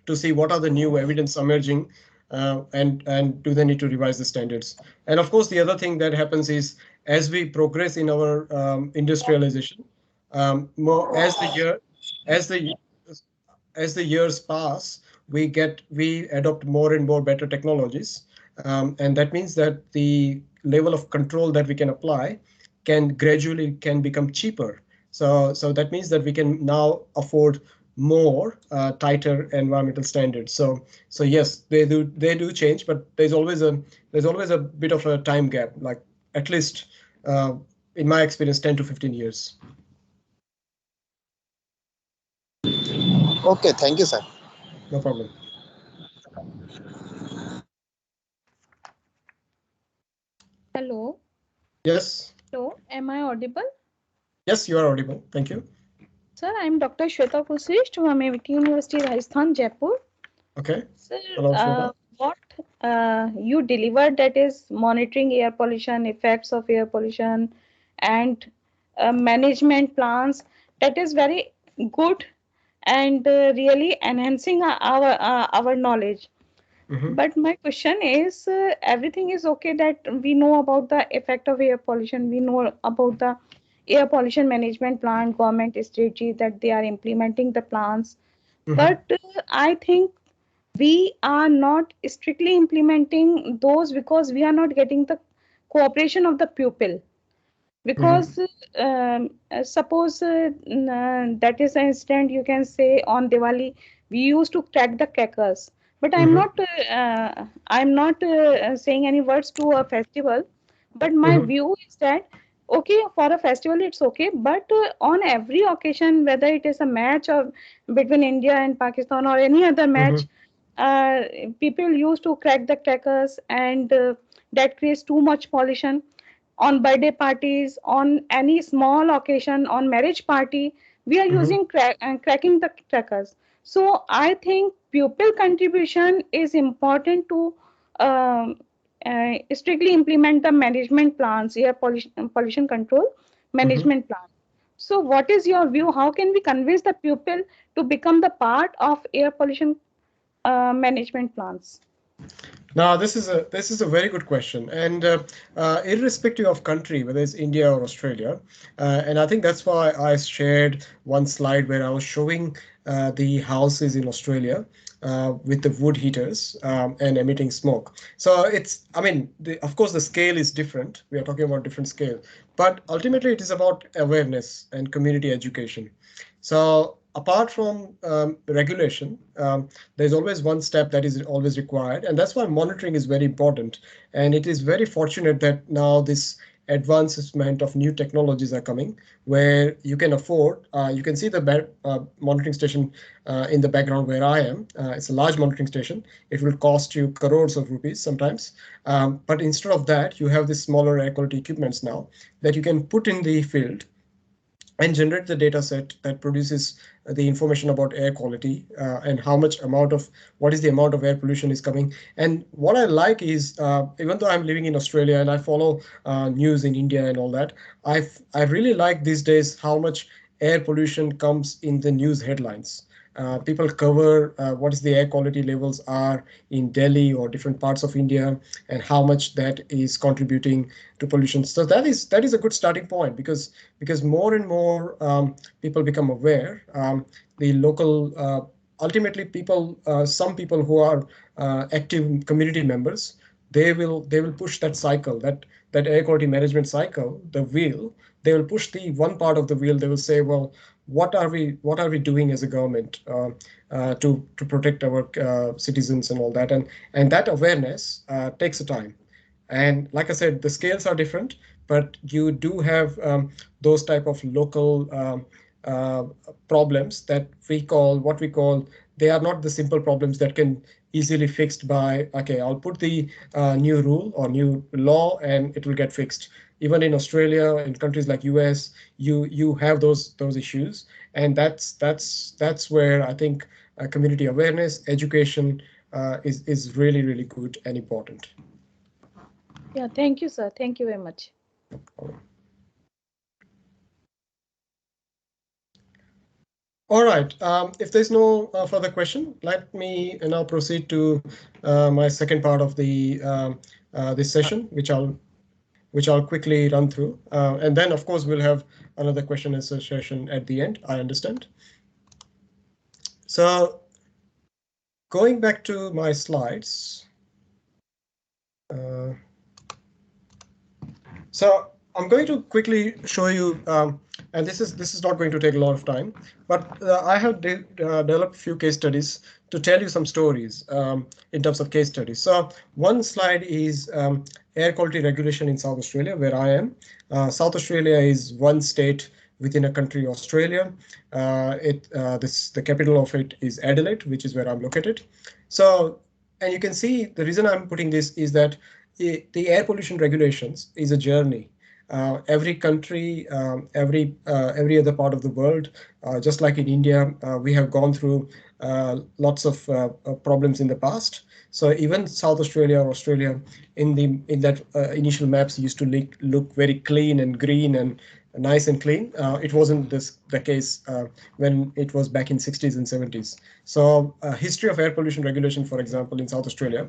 Speaker 2: to see what are the new evidence emerging, and do they need to revise the standards. And of course, the other thing that happens is, as we progress in our industrialization, more as the as the years pass, we adopt more and more better technologies, and that means that the level of control that we can apply can become cheaper. So that means that we can now afford more tighter environmental standards. So yes, they do change, but there's always a bit of a time gap, like at least uh, in my experience, 10 to 15 years.
Speaker 3: Okay, thank you, sir.
Speaker 2: No problem.
Speaker 4: Hello.
Speaker 2: Yes.
Speaker 4: Hello. Am I audible?
Speaker 2: Yes, you are audible. Thank you.
Speaker 4: Sir, I am Dr. Shweta Kusist from AICTE University, Rajasthan, Jaipur.
Speaker 2: Okay.
Speaker 4: Sir,
Speaker 2: Hello, Shweta.
Speaker 4: what you delivered, that is monitoring air pollution, effects of air pollution, and management plans. That is very good and really enhancing our knowledge.
Speaker 2: Mm-hmm.
Speaker 4: But my question is, everything is okay that we know about the effect of air pollution, we know about the air pollution management plan, government strategy that they are implementing the plans.
Speaker 2: Mm-hmm.
Speaker 4: But I think we are not strictly implementing those because we are not getting the cooperation of the pupil,
Speaker 2: Mm-hmm.
Speaker 4: because suppose that is an instant, you can say on Diwali we used to crack the crackers, but
Speaker 2: Mm-hmm.
Speaker 4: I'm not saying any words to a festival, but my
Speaker 2: Mm-hmm.
Speaker 4: view is that okay, for a festival it's okay, but on every occasion, whether it is a match or between India and Pakistan or any other match,
Speaker 2: Mm-hmm.
Speaker 4: uh, people used to crack the crackers, and that creates too much pollution. On birthday parties, on any small occasion, on marriage party, we are
Speaker 2: Mm-hmm.
Speaker 4: using cracking the crackers. So I think pupil contribution is important to um, strictly implement the management plans, air pollution control
Speaker 2: Mm-hmm.
Speaker 4: management plan. So what is your view? How can we convince the pupil to become the part of air pollution management plans?
Speaker 2: Now, this is a very good question, and irrespective of country, whether it's India or Australia, and I think that's why I shared one slide where I was showing the houses in Australia with the wood heaters and emitting smoke. So I mean, of course, the scale is different. We are talking about different scale, but ultimately, it is about awareness and community education. So apart from regulation, there's always one step that is always required, and that's why monitoring is very important. And it is very fortunate that now this advancement of new technologies are coming, where you can afford, you can see the monitoring station in the background where I am. It's a large monitoring station. It will cost you crores of rupees sometimes. But instead of that, you have this smaller air quality equipments now that you can put in the field and generate the data set that produces the information about air quality, and how much amount of what is the amount of air pollution is coming. And what I like is, even though I'm living in Australia and I follow news in India and all that, I really like these days how much air pollution comes in the news headlines. People cover what is the air quality levels are in Delhi or different parts of India, and how much that is contributing to pollution. So that is a good starting point, because more and more people become aware. The local ultimately people, some people who are active community members, they will push that cycle, that air quality management cycle, the wheel. They will push the one part of the wheel. They will say, well, what are we doing as a government to protect our citizens and all that, and that awareness takes a time. And like I said, the scales are different, but you do have those type of local uh, problems that what we call, they are not the simple problems that can easily fixed by, okay, I'll put the new rule or new law and it will get fixed. Even in Australia, in countries like US, you have those issues, and that's where I think community awareness, education is really good and important.
Speaker 4: Yeah, thank you, sir. Thank you very much.
Speaker 2: All right. If there's no further question, let me now proceed to my second part of the this session, which I'll quickly run through, and then of course we'll have another question and answer session at the end, I understand. So going back to my slides. So I'm going to quickly show you, and this is not going to take a lot of time, but I have developed a few case studies to tell you some stories in terms of case studies. So one slide is air quality regulation in South Australia, where I am. South Australia is one state within a country, Australia. The capital of it is Adelaide, which is where I'm located. So, and you can see the reason I'm putting this is that the air pollution regulations is a journey. Every country, every other part of the world, just like in India, we have gone through lots of problems in the past. So even South Australia or Australia, in that initial maps used to look very clean and green and nice and clean. It wasn't the case when it was back in 60s and 70s. So history of air pollution regulation, for example, in South Australia,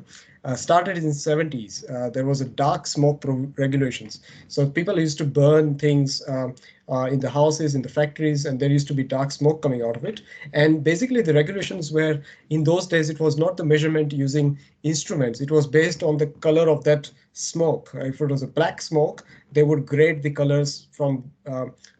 Speaker 2: started in the 70s. There was a dark smoke regulations. So people used to burn things in the houses, in the factories, and there used to be dark smoke coming out of it. And basically the regulations were, in those days, it was not the measurement using instruments. It was based on the color of that smoke. If it was a black smoke, they would grade the colors from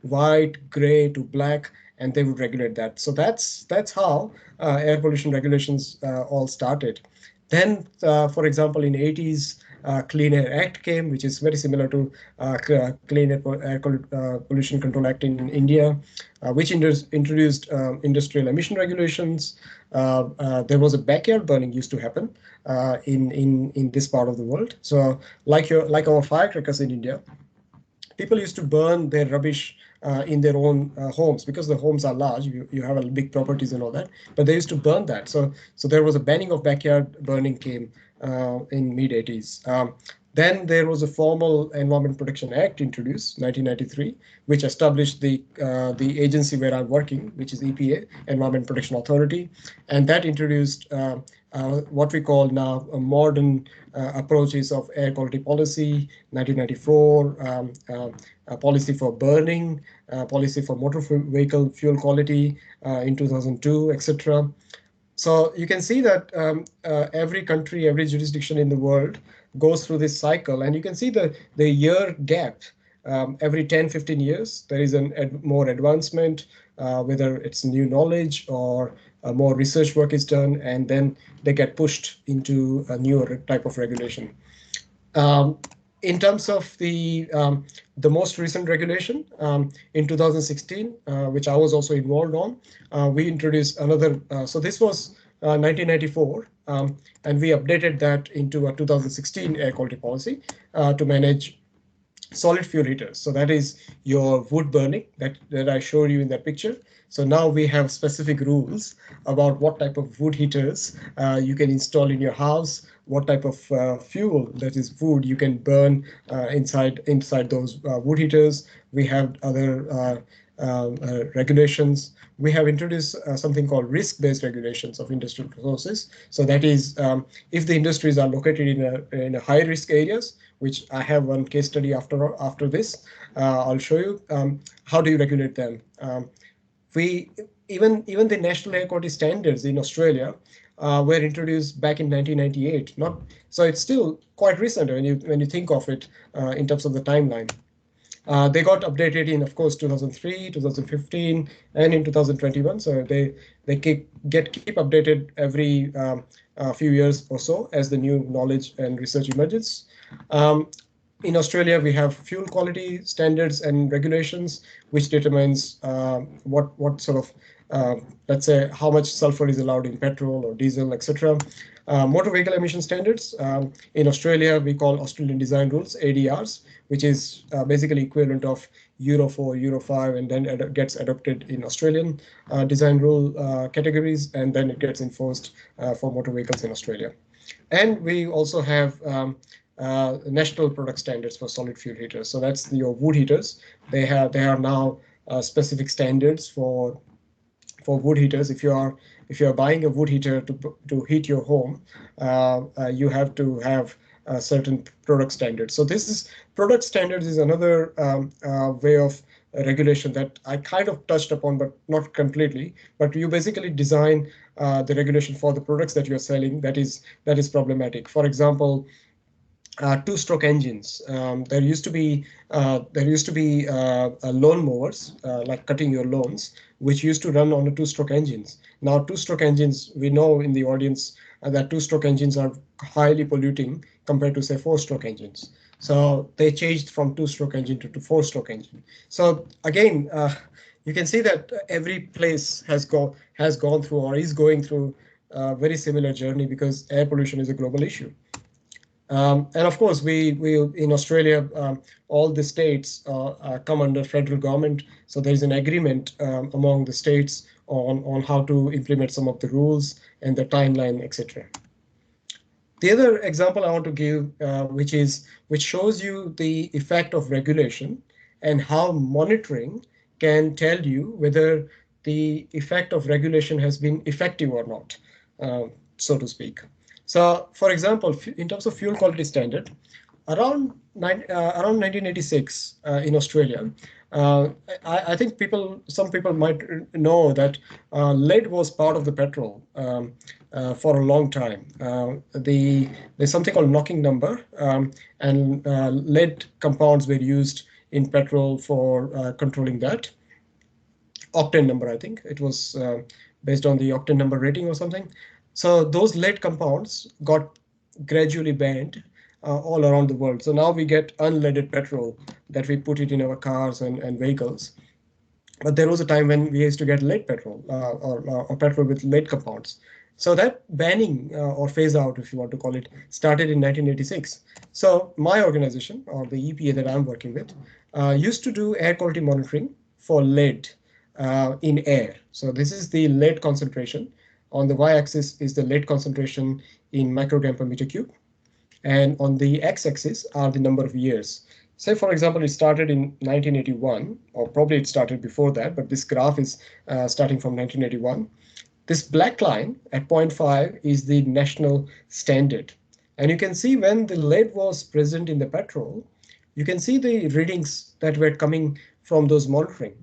Speaker 2: white, gray to black, and they would regulate that. So that's how air pollution regulations all started. Then, for example, in 80s, Clean Air Act came, which is very similar to Clean Air Pollution Control Act in India, which introduced industrial emission regulations. There was a backyard burning used to happen in this part of the world. So like our firecrackers in India, people used to burn their rubbish in their own homes, because the homes are large. You have a big properties and all that, but they used to burn that. So there was a banning of backyard burning came in mid 80s. Then there was a formal Environment Protection Act introduced, 1993, which established the agency where I'm working, which is EPA, Environment Protection Authority, and that introduced what we call now a modern approaches of air quality policy, 1994, policy for burning, policy for motor vehicle fuel quality in 2002, etc. So you can see that every country, every jurisdiction in the world goes through this cycle, and you can see the year gap. Every 10, 15 years, there is more advancement, whether it's new knowledge or more research work is done, and then they get pushed into a newer type of regulation. In terms of the most recent regulation, in 2016, which I was also involved on, we introduced another. So this was 1994, and we updated that into a 2016 air quality policy to manage solid fuel heaters. So that is your wood burning that I showed you in that picture. So now we have specific rules about what type of wood heaters you can install in your house, what type of fuel, that is wood, you can burn inside those wood heaters. We have other regulations. We have introduced something called risk-based regulations of industrial resources. So that is, if the industries are located in a high-risk areas, which I have one case study after this, I'll show you. How do you regulate them? We even the national air quality standards in Australia were introduced back in 1998. Not so it's still quite recent when you think of it in terms of the timeline. They got updated in, of course, 2003, 2015, and in 2021. So they keep updated every few years or so as the new knowledge and research emerges. In Australia, we have fuel quality standards and regulations, which determines what sort of, let's say, how much sulfur is allowed in petrol or diesel, etc. Motor vehicle emission standards. In Australia, we call Australian Design Rules, ADRs, which is basically equivalent of Euro 4, Euro 5, and then gets adopted in Australian design rule categories, and then it gets enforced for motor vehicles in Australia. And we also have national product standards for solid fuel heaters. So that's your wood heaters. They have now specific standards for wood heaters. If you are buying a wood heater to heat your home, you have to have certain product standards. So this is product standards is another way of regulation that I kind of touched upon, but not completely. But you basically design the regulation for the products that you're selling that is problematic. For example, two-stroke engines. There used to be lawn mowers, like cutting your lawns, which used to run on a two-stroke engines. Now, two-stroke engines, we know in the audience that two-stroke engines are highly polluting compared to, say, four-stroke engines. So they changed from two-stroke engine to four-stroke engine. So again, you can see that every place has gone through or is going through a very similar journey, because air pollution is a global issue. And of course, we in Australia, all the states come under federal government. So there is an agreement among the states on how to implement some of the rules and the timeline, etc. The other example I want to give, which shows you the effect of regulation and how monitoring can tell you whether the effect of regulation has been effective or not, so to speak. So, for example, in terms of fuel quality standard, around 1986 in Australia, I think some people might know that lead was part of the petrol for a long time. There's something called knocking number, and lead compounds were used in petrol for controlling that. Octane number, I think it was based on the octane number rating or something. So those lead compounds got gradually banned all around the world. So now we get unleaded petrol that we put it in our cars and vehicles. But there was a time when we used to get lead petrol or petrol with lead compounds. So that banning or phase out, if you want to call it, started in 1986. So my organization, or the EPA that I'm working with, used to do air quality monitoring for lead in air. So this is the lead concentration. On the y-axis is the lead concentration in microgram per meter cube. And on the x-axis are the number of years. Say, for example, it started in 1981, or probably it started before that, but this graph is starting from 1981. This black line at 0.5 is the national standard. And you can see when the lead was present in the petrol, you can see the readings that were coming from those monitoring.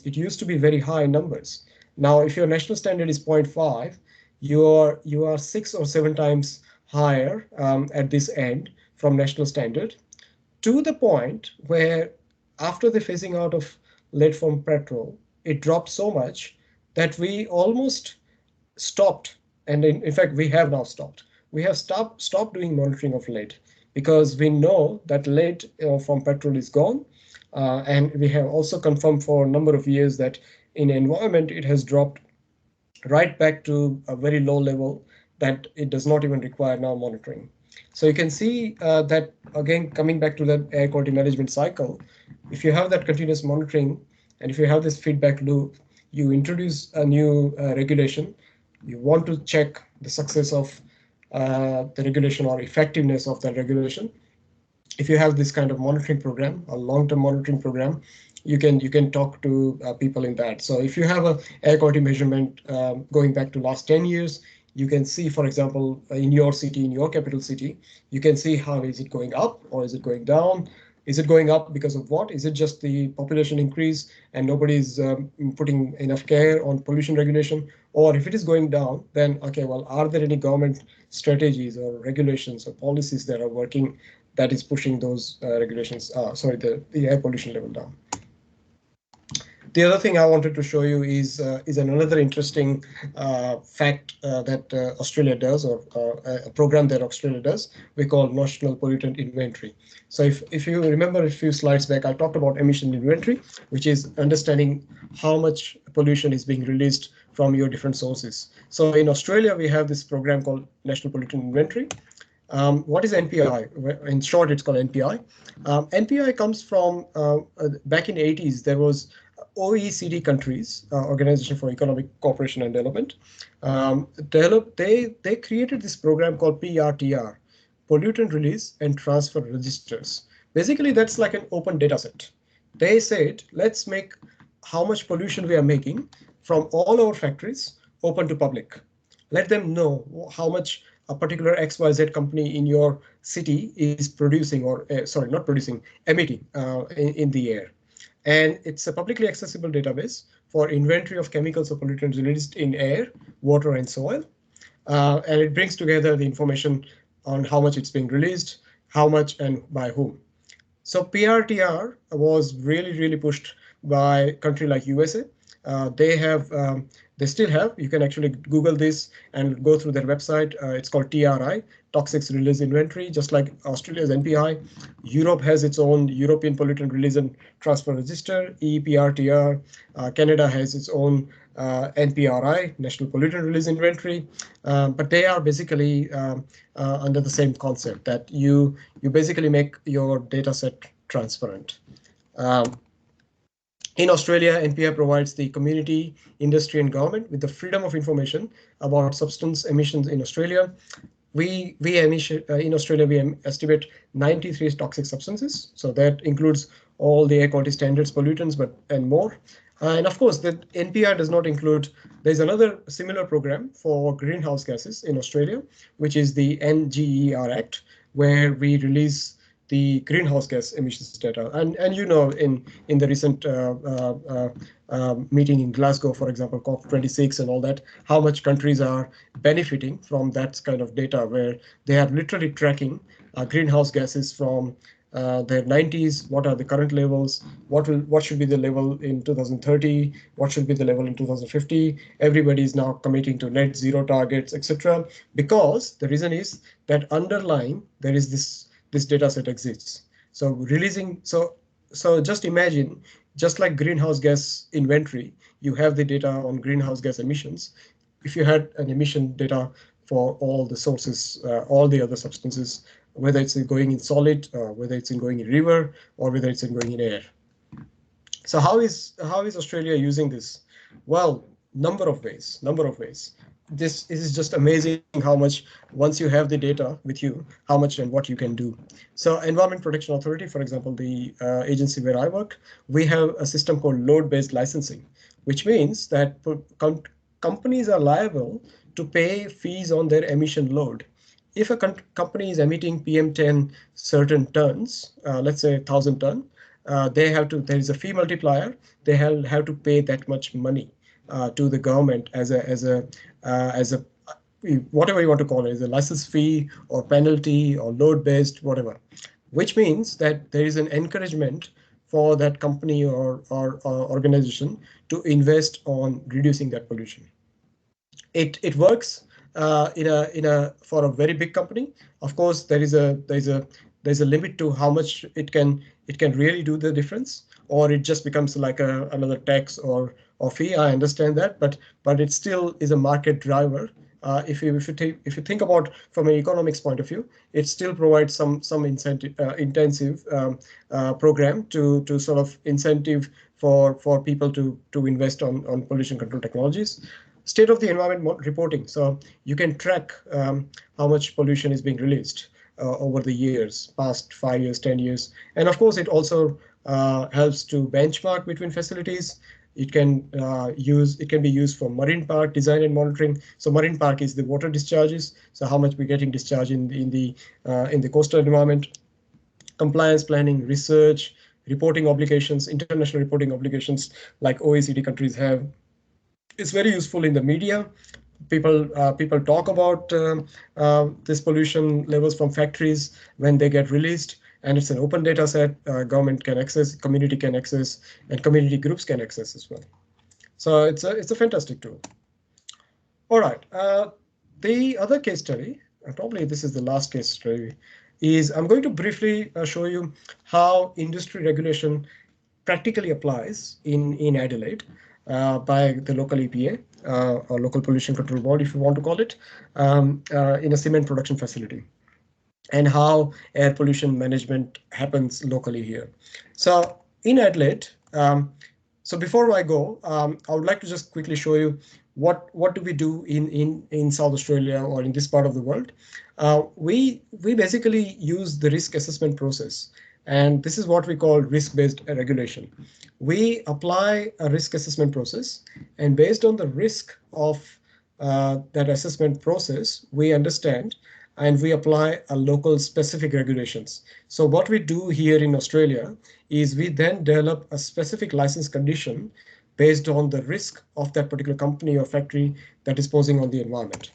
Speaker 2: It used to be very high numbers. Now, if your national standard is 0.5, you are 6 or 7 times higher at this end from national standard, to the point where after the phasing out of lead from petrol, it dropped so much that we almost stopped. And in fact, we have now stopped. We have stopped doing monitoring of lead, because we know that lead from petrol is gone. And we have also confirmed for a number of years that in environment, it has dropped right back to a very low level that it does not even require now monitoring. So you can see that, again, coming back to the air quality management cycle, if you have that continuous monitoring and if you have this feedback loop, you introduce a new regulation, you want to check the success of the regulation or effectiveness of that regulation. If you have this kind of monitoring program, a long-term monitoring program, you can talk to people in that. So if you have a air quality measurement going back to last 10 years, you can see, for example, in your city, in your capital city, you can see how is it going up or is it going down? Is it going up because of what? Is it just the population increase and nobody's putting enough care on pollution regulation? Or if it is going down, then, okay, well, are there any government strategies or regulations or policies that are working that is pushing those regulations, the air pollution level down? The other thing I wanted to show you is another interesting fact that Australia does, or a program that Australia does. We call National Pollutant Inventory. So if you remember a few slides back, I talked about emission inventory, which is understanding how much pollution is being released from your different sources. So in Australia, we have this program called National Pollutant Inventory. What is NPI? In short, it's called NPI. NPI comes from back in the 80s. There was OECD countries, Organization for Economic Cooperation and Development, they created this program called PRTR, Pollutant Release and Transfer Registers. Basically, that's like an open data set. They said, let's make how much pollution we are making from all our factories open to public. Let them know how much a particular XYZ company in your city is producing, or sorry, not producing, emitting in the air. And it's a publicly accessible database for inventory of chemicals or pollutants released in air, water, and soil. And it brings together the information on how much it's being released, how much, and by whom. So PRTR was really pushed by a country like USA. They still have, you can actually Google this and go through their website. It's called TRI, Toxics Release Inventory, just like Australia's NPI. Europe has its own European Pollutant Release and Transfer Register, EPRTR. Canada has its own NPRI, National Pollutant Release Inventory. But they are basically under the same concept that you basically make your data set transparent. In Australia, NPI provides the community, industry, and government with the freedom of information about substance emissions in Australia. In Australia, we estimate 93 toxic substances. So that includes all the air quality standards, pollutants, and more. And of course, the NPI does not include, there's another similar program for greenhouse gases in Australia, which is the NGER Act, where we release the greenhouse gas emissions data. And you know, in the recent meeting in Glasgow, for example, COP26 and all that, how much countries are benefiting from that kind of data, where they are literally tracking greenhouse gases from their 90s, what are the current levels, what should be the level in 2030, what should be the level in 2050. Everybody is now committing to net zero targets, etc. Because the reason is that underlying there is this data set exists. So releasing, so just imagine, just like greenhouse gas inventory, you have the data on greenhouse gas emissions. If you had an emission data for all the sources, all the other substances, whether it's going in solid, whether it's going in river, or whether it's going in air. So how is Australia using this? Well, number of ways. This is just amazing how much, once you have the data with you, how much and what you can do. So Environment Protection Authority, for example, the agency where I work, we have a system called load-based licensing, which means that companies are liable to pay fees on their emission load. If a company is emitting PM10 certain tons, let's say 1,000 ton, there is a fee multiplier. They have to pay that much money to the government as a whatever you want to call it, as a license fee or penalty or load-based, whatever, which means that there is an encouragement for that company or organization to invest on reducing that pollution. It works for a very big company. Of course, there's a limit to how much it can really do the difference, or it just becomes like another tax or fee. I understand that, but it still is a market driver. If you think about from an economics point of view, it still provides some incentive intensive program to sort of incentive for people to invest on pollution control technologies. State of the environment reporting. So you can track how much pollution is being released over the years, past 5 years, 10 years. And of course, it also helps to benchmark between facilities. It can be used for marine park design and monitoring. So marine park is the water discharges. So how much we're getting discharged in the coastal environment. Compliance planning, research, reporting obligations, international reporting obligations like OECD countries have. It's very useful in the media. People talk about this pollution levels from factories when they get released, and it's an open data set. Government can access, community can access, and community groups can access as well. So it's a fantastic tool. All right. The other case study, probably this is the last case study, is I'm going to briefly show you how industry regulation practically applies in Adelaide by the local EPA or local pollution control board, if you want to call it, in a cement production facility, and how air pollution management happens locally here. So in Adelaide, so before I go, I would like to just quickly show you what do we do in South Australia or in this part of the world. We basically use the risk assessment process, and this is what we call risk-based regulation. We apply a risk assessment process, and based on the risk of that assessment process, we understand and we apply a local specific regulations. So what we do here in Australia is we then develop a specific license condition based on the risk of that particular company or factory that is posing on the environment.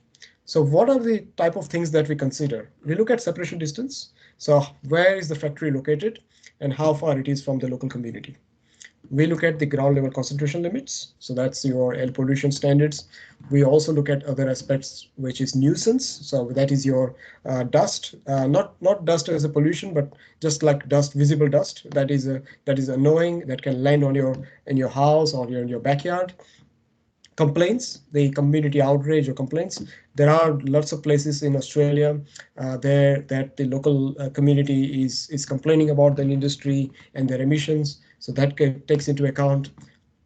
Speaker 2: So what are the type of things that we consider? We look at separation distance. So where is the factory located and how far it is from the local community? We look at the ground level concentration limits. So that's your air pollution standards. We also look at other aspects, which is nuisance. So that is your dust, not dust as a pollution, but just like dust, visible dust that is annoying, that can land on in your house or in your backyard. Complaints, the community outrage or complaints. There are lots of places in Australia there that the local community is complaining about the industry and their emissions. So that takes into account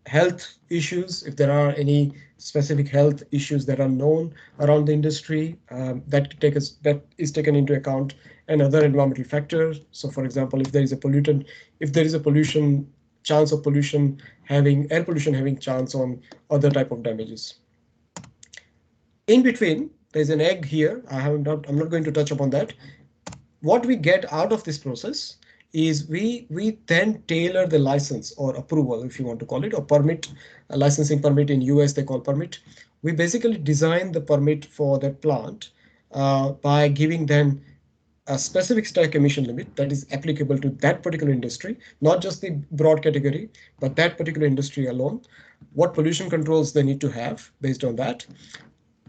Speaker 2: health issues. If there are any specific health issues that are known around the industry, that is taken into account, and other environmental factors. So, for example, if there is a pollutant, if there is a pollution chance of pollution having air pollution having chance on other type of damages. In between, there's an egg here. I'm not going to touch upon that. What we get out of this process is we then tailor the license or approval, if you want to call it, or permit, a licensing permit. In US they call permit. We basically design the permit for that plant by giving them a specific stack emission limit that is applicable to that particular industry, not just the broad category, but that particular industry alone. What pollution controls they need to have based on that.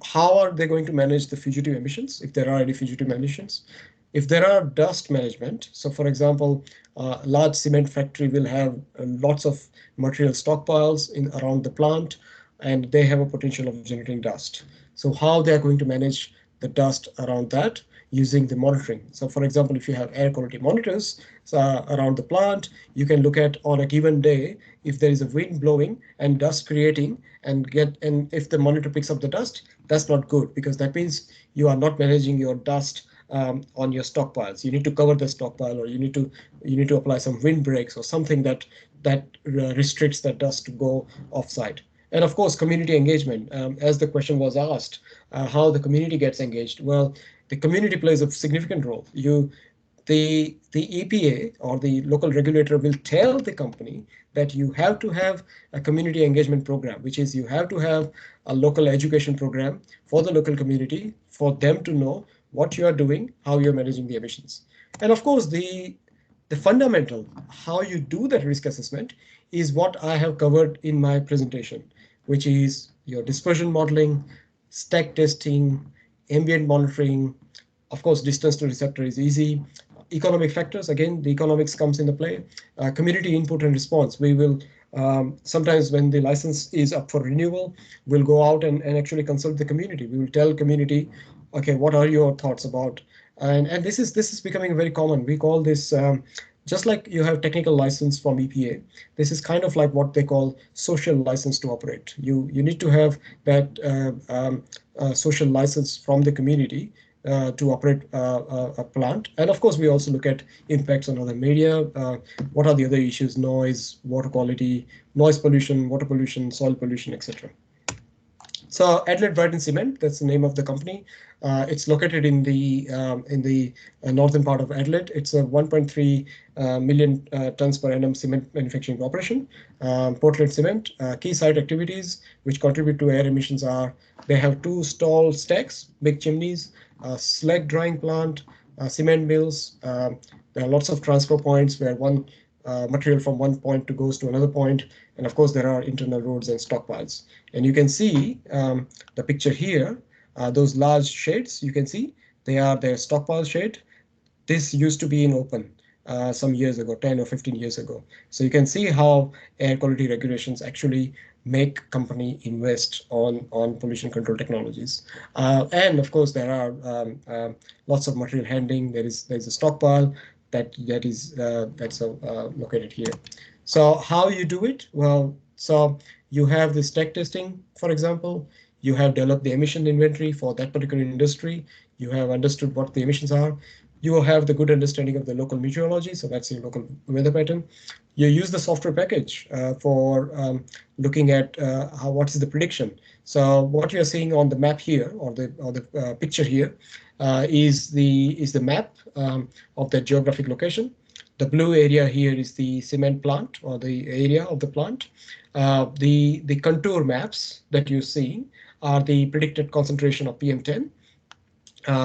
Speaker 2: How are they going to manage the fugitive emissions, if there are any fugitive emissions? If there are dust management, so for example, a large cement factory will have lots of material stockpiles around the plant, and they have a potential of generating dust. So how they are going to manage the dust around that using the monitoring. So for example, if you have air quality monitors around the plant, you can look at on a given day if there is a wind blowing and dust creating, and if the monitor picks up the dust, that's not good, because that means you are not managing your dust on your stockpiles. You need to cover the stockpile, or you need to apply some wind brakes or something that restricts that dust to go offsite. And of course, community engagement, as the question was asked, how the community gets engaged. Well, the community plays a significant role. The EPA or the local regulator will tell the company that you have to have a community engagement program, which is you have to have a local education program for the local community, for them to know what you are doing, how you're managing the emissions. And of course, the fundamental, how you do that risk assessment, is what I have covered in my presentation, which is your dispersion modeling, stack testing, ambient monitoring. Of course, distance to receptor is easy. Economic factors, again, the economics comes into play. Community input and response. We will sometimes, when the license is up for renewal, we'll go out and actually consult the community. We will tell community, okay, what are your thoughts about? And this is becoming very common. We call this just like you have technical license from EPA. This is kind of like what they call social license to operate. You need to have that social license from the community to operate a plant. And of course, we also look at impacts on other media. What are the other issues? Noise, water quality, noise pollution, water pollution, soil pollution, etc. So Adelaide Brighton Cement, that's the name of the company. It's located in the northern part of Adelaide. It's a 1.3 million tons per annum cement manufacturing operation. Portland Cement, key site activities which contribute to air emissions are they have 2 stall stacks, big chimneys, slag drying plant, cement mills. There are lots of transfer points where one material from one point to goes to another point. And of course, there are internal roads and stockpiles. And you can see the picture here, those large sheds, you can see they are their stockpile shed. This used to be in open some years ago, 10 or 15 years ago. So you can see how air quality regulations actually make company invest on pollution control technologies. And of course, there are lots of material handling. There's a stockpile that's located here. So how you do it? Well, so you have this tech testing, for example. You have developed the emission inventory for that particular industry. You have understood what the emissions are. You will have the good understanding of the local meteorology, so that's your local weather pattern. You use the software package for looking at what is the prediction. So what you're seeing on the map here, or the picture here, is the map of the geographic location. The blue area here is the cement plant, or the area of the plant. The contour maps that you see are the predicted concentration of PM10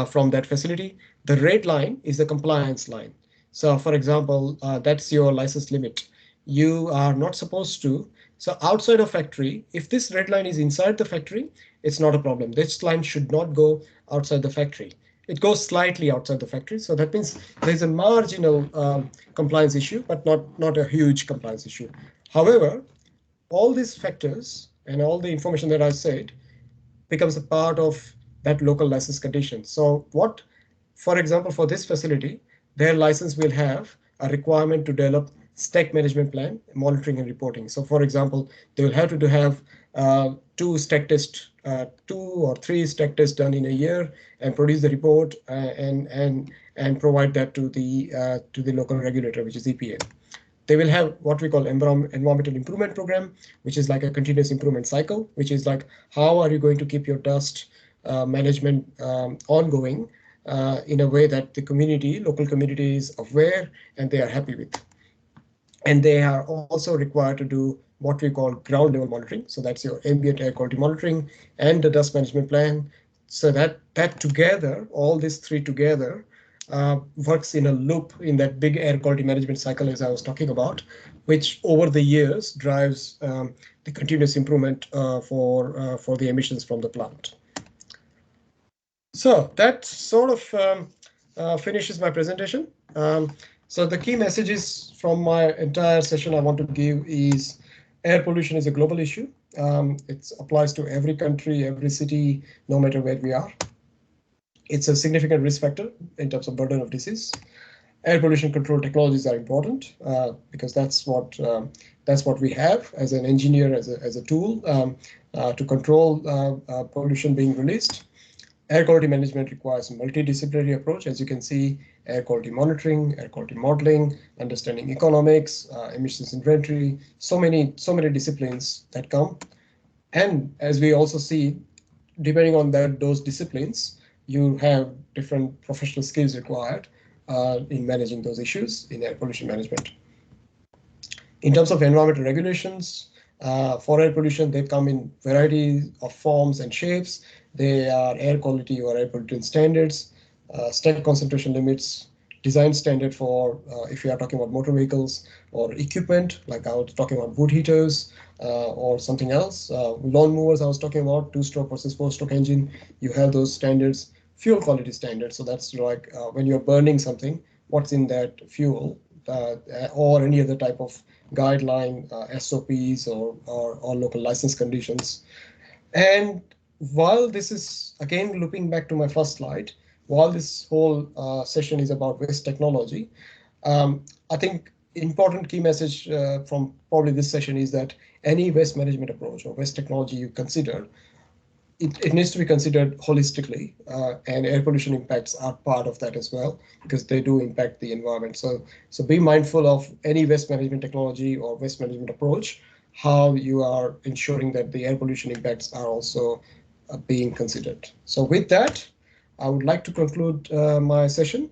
Speaker 2: from that facility. The red line is the compliance line. So for example, that's your license limit. You are not supposed to. So outside of factory, if this red line is inside the factory, it's not a problem. This line should not go outside the factory. It goes slightly outside the factory. So that means there's a marginal compliance issue, but not a huge compliance issue. However, all these factors and all the information that I said becomes a part of that local license condition. So what, for example, for this facility, their license will have a requirement to develop stack management plan, monitoring and reporting. So for example, they will have to have 2 or 3 stack tests done in a year and produce the report and provide that to the local regulator, which is EPA. They will have what we call environmental improvement program, which is like a continuous improvement cycle, which is like, how are you going to keep your dust management ongoing in a way that the local community is aware and they are happy with. And they are also required to do what we call ground level monitoring. So that's your ambient air quality monitoring and the dust management plan. So that together, all these 3 together, works in a loop in that big air quality management cycle, as I was talking about, which over the years drives the continuous improvement for the emissions from the plant. So that sort of finishes my presentation. So the key messages from my entire session I want to give is air pollution is a global issue. It applies to every country, every city, no matter where we are. It's a significant risk factor in terms of burden of disease. Air pollution control technologies are important because that's what we have as an engineer, as a tool to control pollution being released. Air quality management requires a multidisciplinary approach. As you can see, air quality monitoring, air quality modeling, understanding economics, emissions inventory, so many disciplines that come. And as we also see, depending on those disciplines, you have different professional skills required in managing those issues in air pollution management. In terms of environmental regulations, for air pollution, they come in variety of forms and shapes. They are air quality or air pollutant standards, stack concentration limits, design standard for if you are talking about motor vehicles or equipment, like I was talking about wood heaters or something else. Lawn mowers I was talking about, 2-stroke versus 4-stroke engine. You have those standards. Fuel quality standards. So that's like when you're burning something, what's in that fuel or any other type of guideline, SOPs or local license conditions. And while this is, again, looping back to my first slide, while this whole session is about waste technology, I think important key message from probably this session is that any waste management approach or waste technology you consider it needs to be considered holistically, and air pollution impacts are part of that as well, because they do impact the environment. So be mindful of any waste management technology or waste management approach, how you are ensuring that the air pollution impacts are also being considered. So with that, I would like to conclude my session.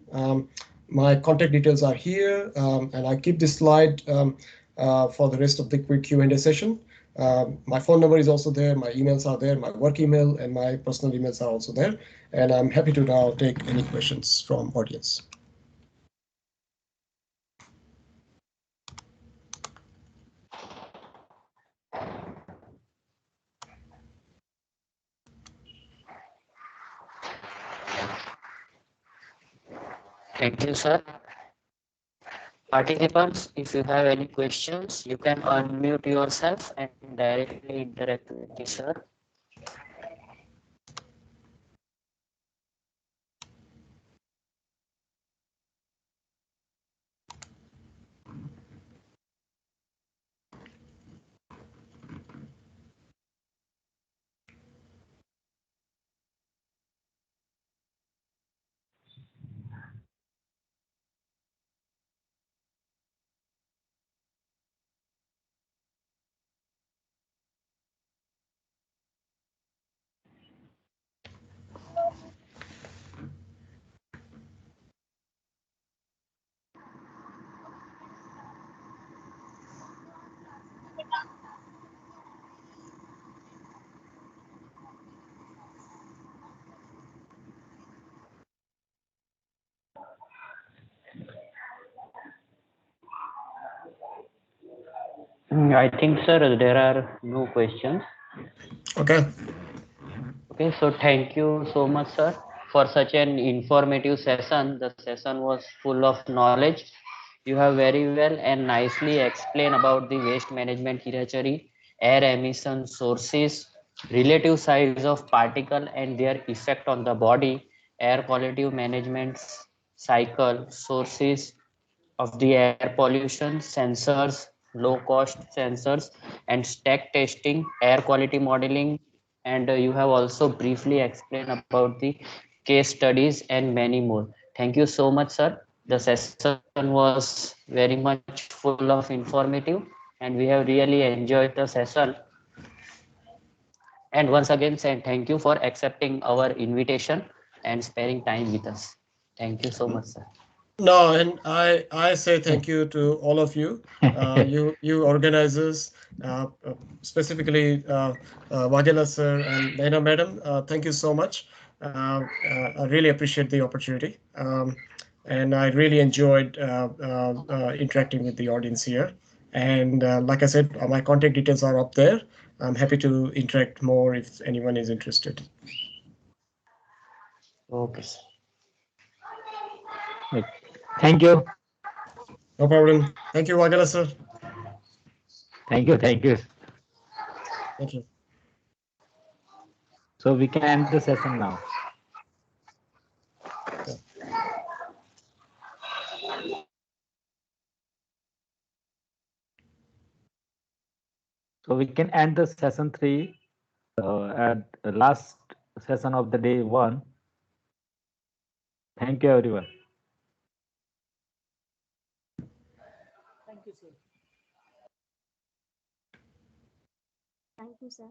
Speaker 2: My contact details are here, and I keep this slide for the rest of the quick Q&A session. My phone number is also there, my emails are there, my work email and my personal emails are also there. And I'm happy to now take any questions from audience.
Speaker 1: Thank you, sir. Participants, if you have any questions, you can unmute yourself and directly interact with the sir. I think, sir, there are no questions.
Speaker 2: Okay.
Speaker 1: Okay, so thank you so much, sir, for such an informative session. The session was full of knowledge. You have very well and nicely explained about the waste management hierarchy, air emission sources, relative size of particle and their effect on the body, air quality management cycle, sources of the air pollution, sensors, low cost sensors, and stack testing, air quality modeling, and you have also briefly explained about the case studies and many more. Thank you so much, sir. The session was very much full of informative, and we have really enjoyed the session. And once again, say thank you for accepting our invitation and sparing time with us. Thank you so much, sir.
Speaker 2: No, and I say thank you to all of you, you organizers, specifically Vaghela sir and Lena madam. Thank you so much. I really appreciate the opportunity, and I really enjoyed interacting with the audience here. And like I said, my contact details are up there. I'm happy to interact more if anyone is interested.
Speaker 1: Okay, sir.
Speaker 5: Thank you.
Speaker 2: No problem. Thank you, Vaghela sir.
Speaker 5: Thank you. Thank you.
Speaker 2: Thank you.
Speaker 5: So we can end the session now. So we can end the session 3 at the last session of the day 1. Thank you, everyone.
Speaker 6: Thank you, sir. Thank you, sir.